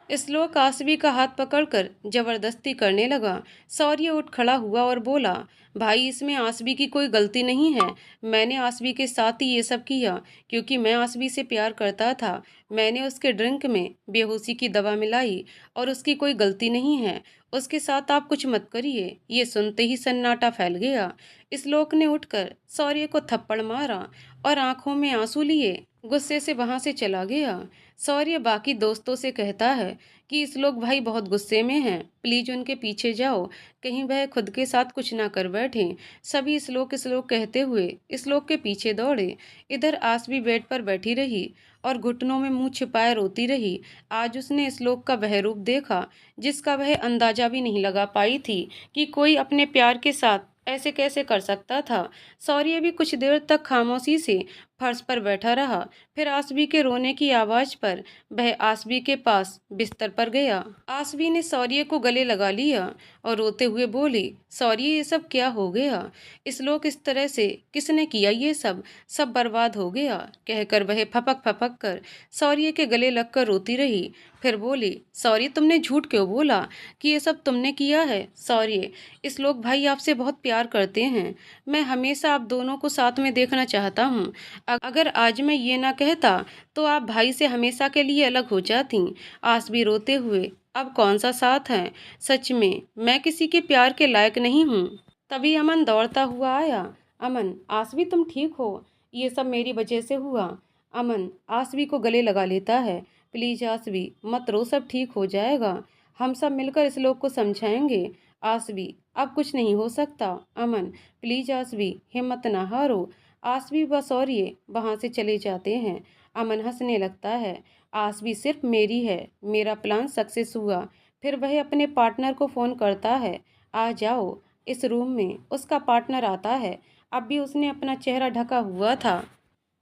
S1: श्लोक आसवी का हाथ पकड़कर जबरदस्ती करने लगा। शौर्य उठ खड़ा हुआ और बोला, भाई इसमें आसवी की कोई गलती नहीं है। मैंने आसवी के साथ ही ये सब किया क्योंकि मैं आसवी से प्यार करता था। मैंने उसके ड्रिंक में बेहोशी की दवा मिलाई और उसकी कोई गलती नहीं है। उसके साथ आप कुछ मत करिए। ये सुनते ही सन्नाटा फैल गया। श्लोक ने उठकर शौर्य को थप्पड़ मारा और आंखों में आंसू लिए गुस्से से वहां से चला गया। शौर्य बाकी दोस्तों से कहता है कि श्लोक भाई बहुत गुस्से में हैं, प्लीज उनके पीछे जाओ, कहीं वह खुद के साथ कुछ ना कर बैठें। सभी श्लोक श्लोक कहते हुए श्लोक के पीछे दौड़े। इधर आसवी बेड पर बैठी रही और घुटनों में मुंह छिपाए रोती रही। आज उसने श्लोक का वह रूप देखा जिसका वह अंदाजा भी नहीं लगा पाई थी कि कोई अपने प्यार के साथ ऐसे कैसे कर सकता था। शौर्य भी कुछ देर तक खामोशी से फर्श पर बैठा रहा। फिर आसवी के रोने की आवाज पर वह आसवी के पास बिस्तर पर गया। आसवी ने शौर्य को गले लगा लिया और रोते हुए बोली, शौर्य ये सब क्या हो गया? श्लोक इस तरह से किसने किया ये सब बर्बाद हो गया, कहकर वह फपक फपक कर शौर्य के गले लगकर रोती रही। फिर बोली, शौर्य तुमने झूठ क्यों बोला कि ये सब तुमने किया है? शौर्य, श्लोक भाई आपसे बहुत प्यार करते हैं। मैं हमेशा आप दोनों को साथ में देखना चाहता हूँ। अगर आज मैं ये ना कहता तो आप भाई से हमेशा के लिए अलग हो जाती। आसवी रोते हुए, अब कौन सा साथ है? सच में मैं किसी के प्यार के लायक नहीं हूँ। तभी अमन दौड़ता हुआ आया। अमन, आसवी तुम ठीक हो? ये सब मेरी वजह से हुआ। अमन आसवी को गले लगा लेता है। प्लीज आसवी मत रो, सब ठीक हो जाएगा। हम सब मिलकर इस लोग को समझाएंगे। आसवी, अब कुछ नहीं हो सकता। अमन, प्लीज आसवी हिम्मत ना हारो। आसवी व शौर्य वहाँ से चले जाते हैं। अमन हंसने लगता है। आसवी सिर्फ मेरी है, मेरा प्लान सक्सेस हुआ। फिर वह अपने पार्टनर को फ़ोन करता है, आ जाओ। इस रूम में उसका पार्टनर आता है। अब भी उसने अपना चेहरा ढका हुआ था।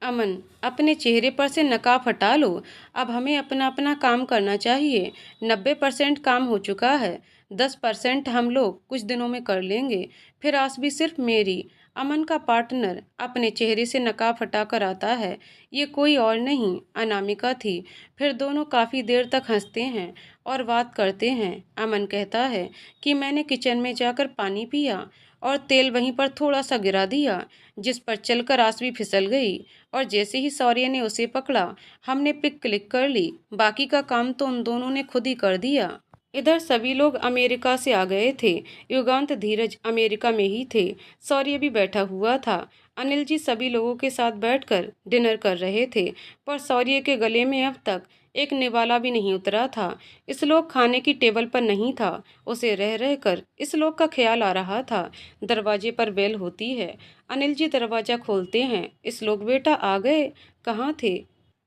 S1: अमन, अपने चेहरे पर से नकाब हटा लो। अब हमें अपना अपना काम करना चाहिए। 90% काम हो चुका है, 10% हम लोग कुछ दिनों में कर लेंगे। फिर आसवी सिर्फ मेरी। अमन का पार्टनर अपने चेहरे से नकाब हटाकर आता है। ये कोई और नहीं, अनामिका थी। फिर दोनों काफ़ी देर तक हंसते हैं और बात करते हैं। अमन कहता है कि मैंने किचन में जाकर पानी पिया और तेल वहीं पर थोड़ा सा गिरा दिया, जिस पर चलकर आसवी फिसल गई और जैसे ही शौर्य ने उसे पकड़ा, हमने पिक क्लिक कर ली। बाकी का काम तो उन दोनों ने खुद ही कर दिया। इधर सभी लोग अमेरिका से आ गए थे। युगांत धीरज अमेरिका में ही थे। शौर्य भी बैठा हुआ था। अनिल जी सभी लोगों के साथ बैठकर डिनर कर रहे थे, पर शौर्य के गले में अब तक एक निवाला भी नहीं उतरा था। इस लोग खाने की टेबल पर नहीं था। उसे रह रह कर इस लोग का ख्याल आ रहा था। दरवाजे पर बेल होती है। अनिल जी दरवाज़ा खोलते हैं। इस लोग बेटा आ गए, कहाँ थे?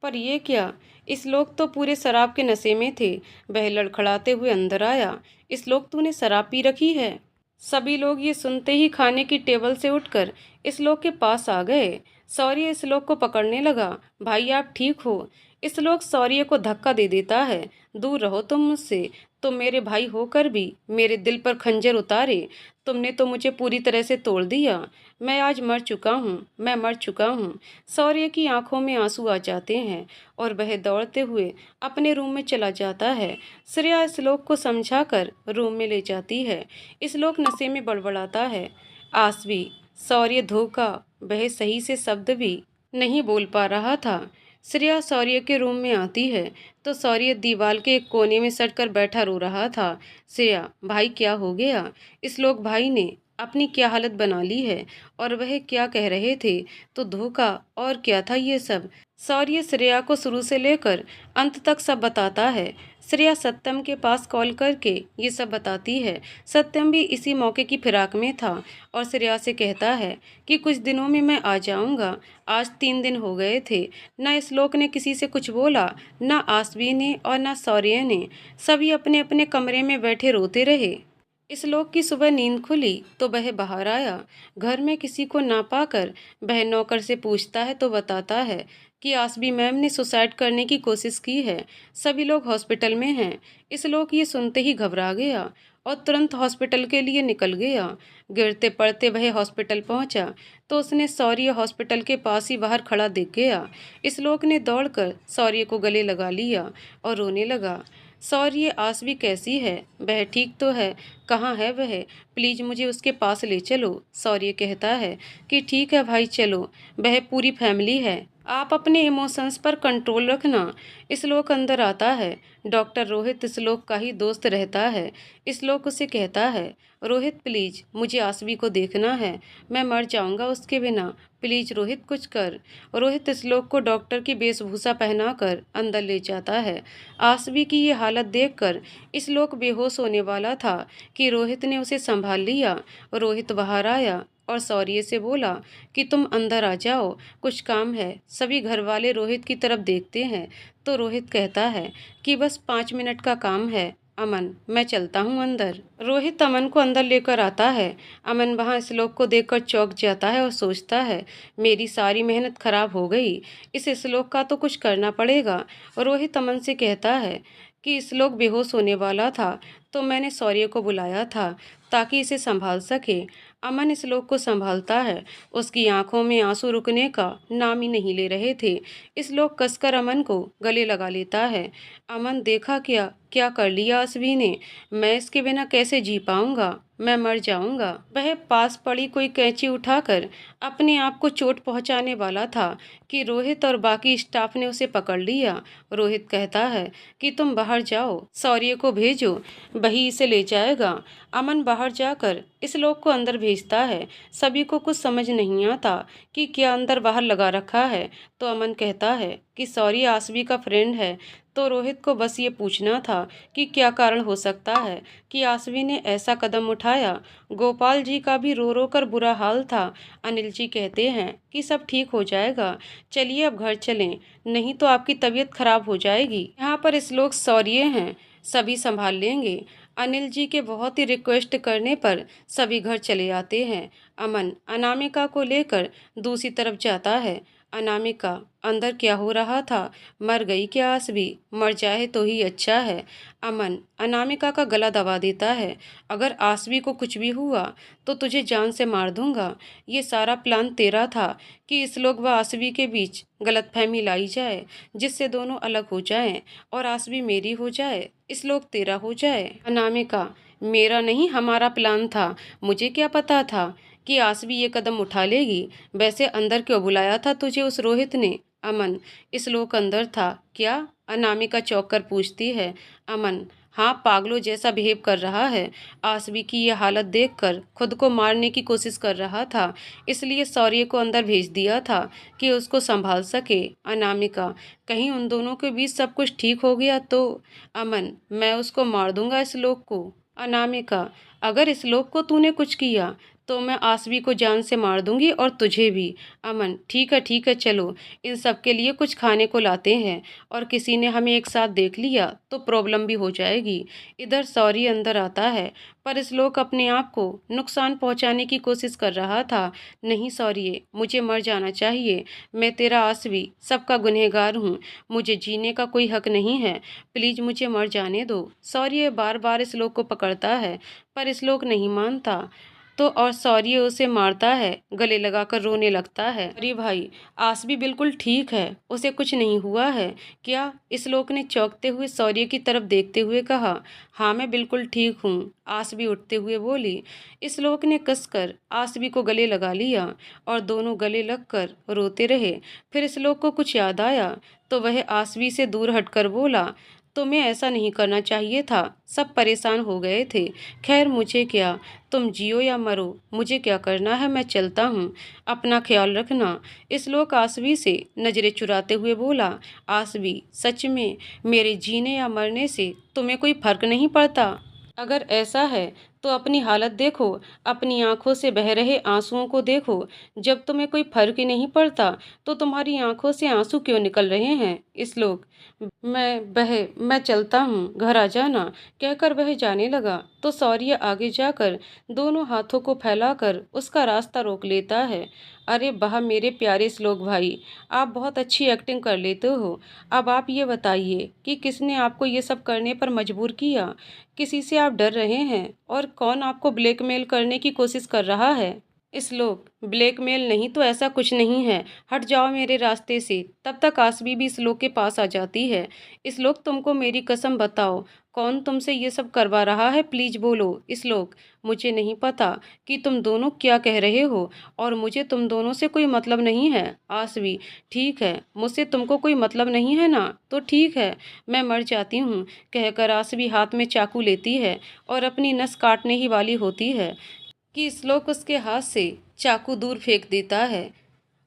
S1: पर ये क्या? इस लोग तो पूरे शराब के नशे में थे। वह लड़खड़ाते हुए अंदर आया। इस लोग तूने शराब पी रखी है? सभी लोग ये सुनते ही खाने की टेबल से उठकर इस लोग के पास आ गए। शौर्य इस लोग को पकड़ने लगा। भाई आप ठीक हो? इस लोग शौर्य को धक्का दे देता है। दूर रहो तुम मुझसे। तुम मेरे भाई होकर भी मेरे दिल पर खंजर उतारे। तुमने तो मुझे पूरी तरह से तोड़ दिया। मैं आज मर चुका हूँ, मैं मर चुका हूँ। शौर्य की आंखों में आंसू आ जाते हैं और वह दौड़ते हुए अपने रूम में चला जाता है। श्रेया इस लोग को समझाकर रूम में ले जाती है। इस लोग नशे में बड़बड़ाता है। आसवी, शौर्य धोखा, वह सही से शब्द भी नहीं बोल पा रहा था। श्रेया शौर्य के रूम में आती है तो शौर्य दीवार के एक कोने में सटकर बैठा रो रहा था। श्रेया, भाई क्या हो गया? इस लोग भाई ने अपनी क्या हालत बना ली है? और वह क्या कह रहे थे? तो धोखा और क्या था ये सब? शौर्य श्रेया को शुरू से लेकर अंत तक सब बताता है। श्रेया सत्यम के पास कॉल करके ये सब बताती है। सत्यम भी इसी मौके की फिराक में था और श्रेया से कहता है कि कुछ दिनों में मैं आ जाऊंगा। आज 3 दिन हो गए थे। न श्लोक ने किसी से कुछ बोला, न आसवी ने और न शौर्य ने। सभी अपने अपने कमरे में बैठे रोते रहे। इस लोग की सुबह नींद खुली तो वह बाहर आया। घर में किसी को ना पाकर वह नौकर से पूछता है तो बताता है कि आसबी मैम ने सुसाइड करने की कोशिश की है। सभी लोग हॉस्पिटल में हैं। इस लोग ये सुनते ही घबरा गया और तुरंत हॉस्पिटल के लिए निकल गया। गिरते पड़ते वह हॉस्पिटल पहुंचा तो उसने शौर्य हॉस्पिटल के पास ही बाहर खड़ा दिख गया। इस लोग ने दौड़कर शौर्य को गले लगा लिया और रोने लगा। शौर्य, आसवी कैसी है? वह ठीक तो है? कहाँ है वह? प्लीज़ मुझे उसके पास ले चलो। शौर्य कहता है कि ठीक है भाई चलो, वह पूरी फैमिली है। आप अपने इमोशंस पर कंट्रोल रखना। श्लोक अंदर आता है। डॉक्टर रोहित श्लोक का ही दोस्त रहता है। श्लोक उसे कहता है, रोहित प्लीज मुझे आसवी को देखना है, मैं मर जाऊंगा उसके बिना, प्लीज रोहित कुछ कर। रोहित श्लोक को डॉक्टर की वेशभूषा पहनाकर अंदर ले जाता है। आसवी की ये हालत देखकर श्लोक बेहोश होने वाला था कि रोहित ने उसे संभाल लिया। रोहित बाहर आया और शौर्य से बोला कि तुम अंदर आ जाओ, कुछ काम है। सभी घर वाले रोहित की तरफ देखते हैं तो रोहित कहता है कि बस 5 मिनट का काम है अमन, मैं चलता हूँ अंदर। रोहित अमन को अंदर लेकर आता है। अमन वहाँ श्लोक को देखकर चौंक जाता है और सोचता है, मेरी सारी मेहनत खराब हो गई, इस श्लोक का तो कुछ करना पड़ेगा। रोहित अमन से कहता है कि श्लोक बेहोश होने वाला था तो मैंने शौर्य को बुलाया था ताकि इसे संभाल सके। अमन श्लोक को संभालता है। उसकी आंखों में आंसू रुकने का नाम ही नहीं ले रहे थे। श्लोक कसकर अमन को गले लगा लेता है। अमन, देखा क्या क्या कर लिया आसवी ने, मैं इसके बिना कैसे जी पाऊंगा, मैं मर जाऊंगा। वह पास पड़ी कोई कैंची उठाकर अपने आप को चोट पहुंचाने वाला था कि रोहित और बाकी स्टाफ ने उसे पकड़ लिया। रोहित कहता है कि तुम बाहर जाओ, शौर्य को भेजो, वही इसे ले जाएगा। अमन बाहर जाकर श्लोक को अंदर भेजता है। सभी को कुछ समझ नहीं आता कि क्या अंदर बाहर लगा रखा है। तो अमन कहता है कि शौर्य आसवी का फ्रेंड है। तो रोहित को बस ये पूछना था कि क्या कारण हो सकता है कि आसवी ने ऐसा कदम उठाया। गोपाल जी का भी रो रो कर बुरा हाल था। अनिल जी कहते हैं कि सब ठीक हो जाएगा, चलिए अब घर चलें, नहीं तो आपकी तबीयत खराब हो जाएगी। यहाँ पर श्लोक शौर्य हैं, सभी संभाल लेंगे। अनिल जी के बहुत ही रिक्वेस्ट करने पर सभी घर चले आते हैं। अमन अनामिका को लेकर दूसरी तरफ जाता है। अनामिका, अंदर क्या हो रहा था, मर गई क्या आसवी, मर जाए तो ही अच्छा है। अमन अनामिका का गला दबा देता है, अगर आसवी को कुछ भी हुआ तो तुझे जान से मार दूंगा। ये सारा प्लान तेरा था कि श्लोक व आसवी के बीच गलतफहमी लाई जाए, जिससे दोनों अलग हो जाएं और आसवी मेरी हो जाए, श्लोक तेरा हो जाए। अनामिका, मेरा नहीं हमारा प्लान था, मुझे क्या पता था कि आसवी ये कदम उठा लेगी। वैसे अंदर क्यों बुलाया था तुझे उस रोहित ने। अमन, श्लोक अंदर था क्या। अनामिका चौंक कर पूछती है। अमन, हाँ, पागलों जैसा बिहेव कर रहा है। आसवी की यह हालत देखकर खुद को मारने की कोशिश कर रहा था, इसलिए शौर्य को अंदर भेज दिया था कि उसको संभाल सके। अनामिका, कहीं उन दोनों के बीच सब कुछ ठीक हो गया तो। अमन, मैं उसको मार दूंगा श्लोक को। अनामिका, अगर श्लोक को तूने कुछ किया तो मैं आसवी को जान से मार दूंगी और तुझे भी। अमन, ठीक है चलो, इन सब के लिए कुछ खाने को लाते हैं, और किसी ने हमें एक साथ देख लिया तो प्रॉब्लम भी हो जाएगी। इधर शौर्य अंदर आता है पर श्लोक अपने आप को नुकसान पहुंचाने की कोशिश कर रहा था। नहीं शौर्य, मुझे मर जाना चाहिए, मैं तेरा आसवी सबका गुनहगार हूँ, मुझे जीने का कोई हक नहीं है, प्लीज मुझे मर जाने दो। शौर्य बार बार श्लोक को पकड़ता है पर श्लोक नहीं मानता तो और शौर्य उसे मारता है, गले लगाकर रोने लगता है। अरे भाई, आसवी बिल्कुल ठीक है, उसे कुछ नहीं हुआ है क्या। श्लोक ने चौंकते हुए शौर्य की तरफ देखते हुए कहा। हाँ, मैं बिल्कुल ठीक हूँ, आसवी उठते हुए बोली। श्लोक ने कसकर आसवी को गले लगा लिया और दोनों गले लगकर रोते रहे। फिर श्लोक को कुछ याद आया तो वह आसवी से दूर हटकर बोला, तुम्हें ऐसा नहीं करना चाहिए था, सब परेशान हो गए थे। खैर मुझे क्या, तुम जियो या मरो, मुझे क्या करना है, मैं चलता हूँ, अपना ख्याल रखना। श्लोक आसवी से नजरें चुराते हुए बोला। आसवी, सच में मेरे जीने या मरने से तुम्हें कोई फर्क नहीं पड़ता। अगर ऐसा है तो अपनी हालत देखो, अपनी आंखों से बह रहे आंसुओं को देखो। जब तुम्हें कोई फर्क ही नहीं पड़ता तो तुम्हारी आंखों से आंसू क्यों निकल रहे हैं। श्लोक, मैं चलता हूँ, घर आ जाना, कहकर वह जाने लगा तो शौर्य आगे जाकर दोनों हाथों को फैलाकर उसका रास्ता रोक लेता है। अरे वाह मेरे प्यारे श्लोक भाई, आप बहुत अच्छी एक्टिंग कर लेते हो। अब आप ये बताइए कि किसने आपको ये सब करने पर मजबूर किया, किसी से आप डर रहे हैं और कौन आपको ब्लैकमेल करने की कोशिश कर रहा है। श्लोक, ब्लैकमेल नहीं तो ऐसा कुछ नहीं है, हट जाओ मेरे रास्ते से। तब तक आसवी भी श्लोक के पास आ जाती है। श्लोक, तुमको मेरी कसम बताओ, कौन तुमसे ये सब करवा रहा है, प्लीज़ बोलो। श्लोक, मुझे नहीं पता कि तुम दोनों क्या कह रहे हो और मुझे तुम दोनों से कोई मतलब नहीं है। आसवी, ठीक है, मुझसे तुमको कोई मतलब नहीं है ना, तो ठीक है, मैं मर जाती हूँ। कहकर आसवी हाथ में चाकू लेती है और अपनी नस काटने ही वाली होती है कि श्लोक उसके हाथ से चाकू दूर फेंक देता है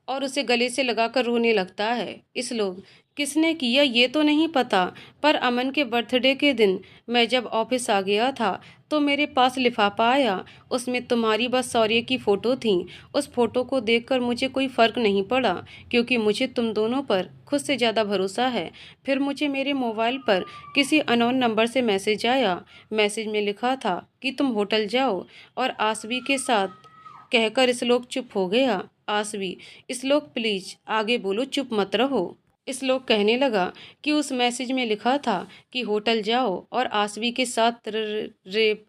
S1: और उसे गले से लगाकर रोने लगता है। श्लोक, किसने किया ये तो नहीं पता, पर अमन के बर्थडे के दिन मैं जब ऑफिस आ गया था तो मेरे पास लिफाफा आया। उसमें तुम्हारी बस शौर्य की फ़ोटो थी। उस फोटो को देखकर मुझे कोई फ़र्क नहीं पड़ा, क्योंकि मुझे तुम दोनों पर खुद से ज़्यादा भरोसा है। फिर मुझे मेरे मोबाइल पर किसी अननोन नंबर से मैसेज आया। मैसेज में लिखा था कि तुम होटल जाओ और आसवी के साथ। कहकर श्लोक चुप हो गया। आसवी, श्लोक प्लीज आगे बोलो, चुप मत रहो। श्लोक कहने लगा कि उस मैसेज में लिखा था कि होटल जाओ और आसवी के साथ रेप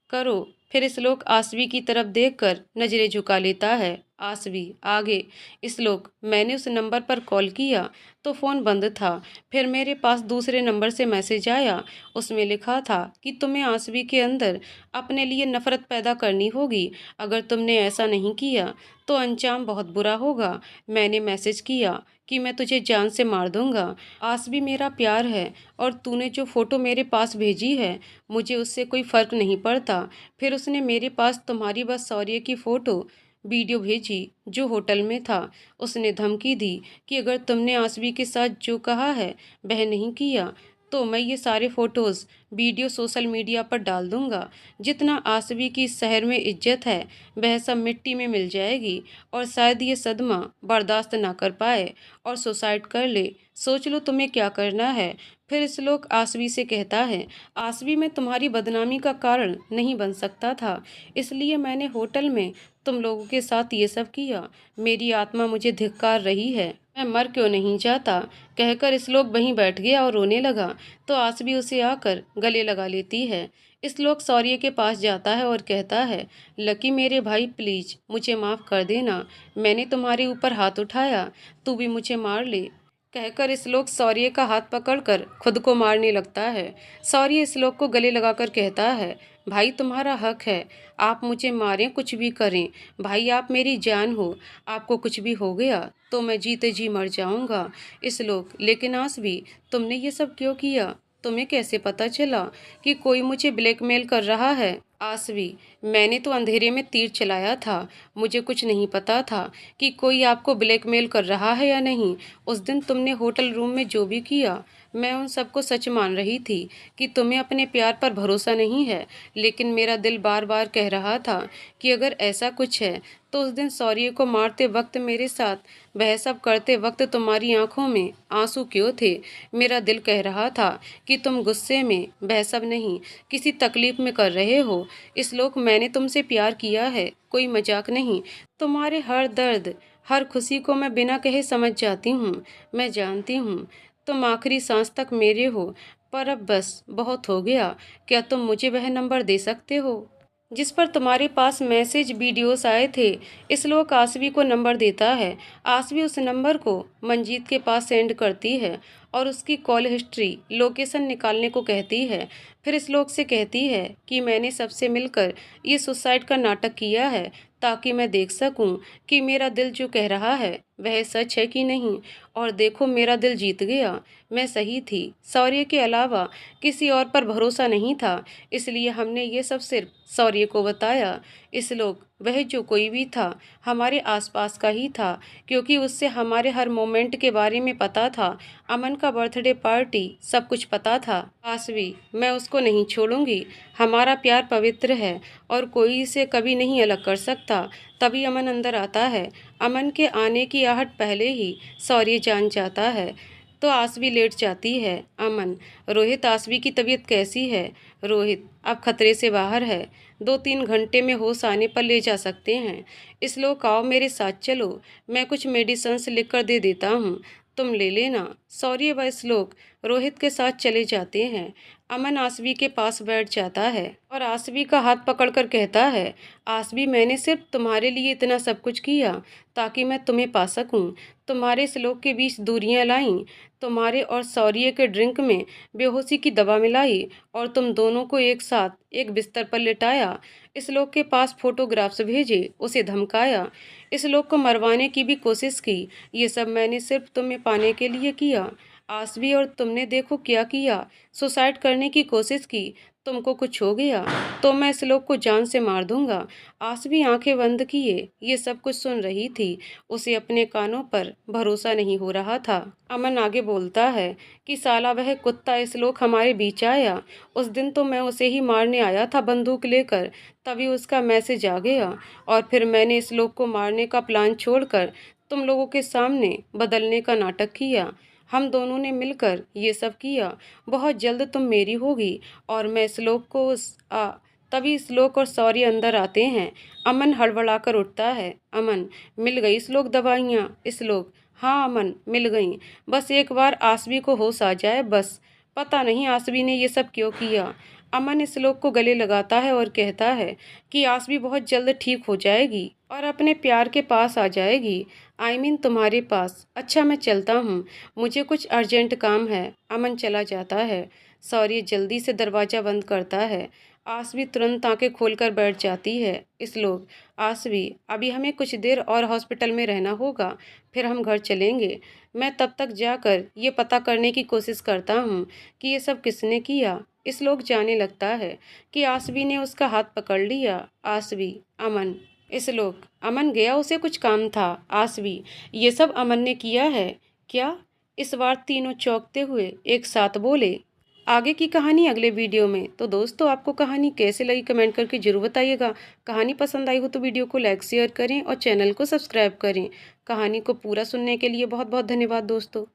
S1: करो। फिर श्लोक आसवी की तरफ देखकर नजरें झुका लेता है। आसवी आगे। श्लोक, मैंने उस नंबर पर कॉल किया तो फ़ोन बंद था। फिर मेरे पास दूसरे नंबर से मैसेज आया। उसमें लिखा था कि तुम्हें आसवी के अंदर अपने लिए नफरत पैदा करनी होगी। अगर तुमने ऐसा नहीं किया तो अंजाम बहुत बुरा होगा। मैंने मैसेज किया कि मैं तुझे जान से मार दूंगा। आसवी मेरा प्यार है और तूने जो फ़ोटो मेरे पास भेजी है मुझे उससे कोई फ़र्क नहीं पड़ता। फिर उसने मेरे पास तुम्हारी बस शौर्य की फ़ोटो वीडियो भेजी जो होटल में था। उसने धमकी दी कि अगर तुमने आसवी के साथ जो कहा है वह नहीं किया तो मैं ये सारे फ़ोटोज़ वीडियो सोशल मीडिया पर डाल दूंगा। जितना आसवी की इस शहर में इज्जत है वह सब मिट्टी में मिल जाएगी और शायद ये सदमा बर्दाश्त ना कर पाए और सुसाइड कर ले। सोच लो तुम्हें क्या करना है। फिर श्लोक आसवी से कहता है, आसवी मैं तुम्हारी बदनामी का कारण नहीं बन सकता था, इसलिए मैंने होटल में तुम लोगों के साथ ये सब किया। मेरी आत्मा मुझे धिक्कार रही है, मैं मर क्यों नहीं जाता। कहकर श्लोक वहीं बैठ गया और रोने लगा तो आसवी उसे आकर गले लगा लेती है। श्लोक शौर्य के पास जाता है और कहता है, लकी मेरे भाई प्लीज मुझे माफ़ कर देना, मैंने तुम्हारे ऊपर हाथ उठाया, तू भी मुझे मार ले। कहकर श्लोक शौर्य का हाथ पकड़कर खुद को मारने लगता है। शौर्य श्लोक को गले लगाकर कहता है, भाई तुम्हारा हक है, आप मुझे मारें कुछ भी करें, भाई आप मेरी जान हो, आपको कुछ भी हो गया तो मैं जीते जी मर जाऊंगा। श्लोक, लेकिन आसवी तुमने ये सब क्यों किया, तुम्हें कैसे पता चला कि कोई मुझे ब्लैकमेल कर रहा है। आसवी, मैंने तो अंधेरे में तीर चलाया था, मुझे कुछ नहीं पता था कि कोई आपको ब्लैकमेल कर रहा है या नहीं। उस दिन तुमने होटल रूम में जो भी किया मैं उन सबको सच मान रही थी कि तुम्हें अपने प्यार पर भरोसा नहीं है, लेकिन मेरा दिल बार बार कह रहा था कि अगर ऐसा कुछ है तो उस दिन शौर्य को मारते वक्त मेरे साथ वह सब करते वक्त तुम्हारी आंखों में आंसू क्यों थे। मेरा दिल कह रहा था कि तुम गुस्से में वह सब नहीं किसी तकलीफ में कर रहे हो। श्लोक, मैंने तुमसे प्यार किया है, कोई मजाक नहीं। तुम्हारे हर दर्द हर खुशी को मैं बिना कहे समझ जाती हूँ। मैं जानती हूँ तुम आखिरी सांस तक मेरे हो, पर अब बस बहुत हो गया। क्या तुम मुझे वह नंबर दे सकते हो जिस पर तुम्हारे पास मैसेज वीडियोस आए थे। श्लोक आसवी को नंबर देता है। आसवी उस नंबर को मंजीत के पास सेंड करती है और उसकी कॉल हिस्ट्री लोकेशन निकालने को कहती है। फिर श्लोक से कहती है कि मैंने सबसे मिलकर ये सुसाइड का नाटक किया है ताकि मैं देख सकूं कि मेरा दिल जो कह रहा है वह सच है कि नहीं। और देखो मेरा दिल जीत गया, मैं सही थी, शौर्य के अलावा किसी और पर भरोसा नहीं था, इसलिए हमने ये सब सिर्फ शौर्य को बताया। श्लोक, वह जो कोई भी था हमारे आसपास का ही था, क्योंकि उससे हमारे हर मोमेंट के बारे में पता था। अमन का बर्थडे पार्टी सब कुछ पता था। आसवी, मैं उसको नहीं छोड़ूंगी, हमारा प्यार पवित्र है और कोई इसे कभी नहीं अलग कर सकता। तभी अमन अंदर आता है। अमन के आने की आहट पहले ही शौर्य जान जाता है तो आसवी लेट जाती है। अमन, रोहित आसवी की तबीयत कैसी है। रोहित, अब खतरे से बाहर है, 2-3 घंटे में होश आने पर ले जा सकते हैं। श्लोक, आओ मेरे साथ चलो, मैं कुछ मेडिसिन्स लिख कर दे देता हूँ, तुम ले लेना। शौर्य व श्लोक रोहित के साथ चले जाते हैं। अमन आसवी के पास बैठ जाता है और आसवी का हाथ पकड़कर कहता है, आसवी मैंने सिर्फ तुम्हारे लिए इतना सब कुछ किया ताकि मैं तुम्हें पा सकूं। तुम्हारे इस लोग के बीच दूरियां लाईं, तुम्हारे और सौर्य के ड्रिंक में बेहोशी की दवा मिलाई और तुम दोनों को एक साथ एक बिस्तर पर लिटाया। इस लोग के पास फोटोग्राफ्स भेजे, उसे धमकाया, इस लोग को मरवाने की भी कोशिश की। ये सब मैंने सिर्फ तुम्हें पाने के लिए किया आसवी, और तुमने देखो क्या किया, सुसाइड करने की कोशिश की। तुमको कुछ हो गया तो मैं इस लोग को जान से मार दूंगा। आसवी आंखें बंद किए ये सब कुछ सुन रही थी। उसे अपने कानों पर भरोसा नहीं हो रहा था। अमन आगे बोलता है कि साला वह कुत्ता इस लोग हमारे बीच आया। उस दिन तो मैं उसे ही मारने आया था बंदूक लेकर, तभी उसका मैसेज आ गया और फिर मैंने इस लोग को मारने का प्लान छोड़कर तुम लोगों के सामने बदलने का नाटक किया। हम दोनों ने मिलकर ये सब किया। बहुत जल्द तुम मेरी होगी और मैं श्लोक को तभी श्लोक और सौर्य अंदर आते हैं। अमन हड़बड़ाकर उठता है। अमन, मिल गई श्लोक दवाइयाँ? श्लोक, हाँ अमन मिल गई। बस एक बार आसवी को होश आ जाए बस। पता नहीं आसवी ने ये सब क्यों किया। अमन श्लोक को गले लगाता है और कहता है कि आसवी बहुत जल्द ठीक हो जाएगी और अपने प्यार के पास आ जाएगी। तुम्हारे पास। अच्छा मैं चलता हूँ, मुझे कुछ अर्जेंट काम है। अमन चला जाता है। सौर्य जल्दी से दरवाज़ा बंद करता है। आसवी तुरंत आंखें खोलकर बैठ जाती है। श्लोक, आसवी अभी हमें कुछ देर और हॉस्पिटल में रहना होगा, फिर हम घर चलेंगे। मैं तब तक जाकर ये पता करने की कोशिश करता हूँ कि ये सब किसने किया। श्लोक जाने लगता है कि आसवी ने उसका हाथ पकड़ लिया। आसवी, अमन। श्लोक, अमन गया, उसे कुछ काम था। आसवी, ये सब अमन ने किया है क्या? इस बार तीनों चौंकते हुए एक साथ बोले। आगे की कहानी अगले वीडियो में। तो दोस्तों आपको कहानी कैसे लगी कमेंट करके जरूर बताइएगा। कहानी पसंद आई हो तो वीडियो को लाइक शेयर करें और चैनल को सब्सक्राइब करें। कहानी को पूरा सुनने के लिए बहुत बहुत धन्यवाद दोस्तों।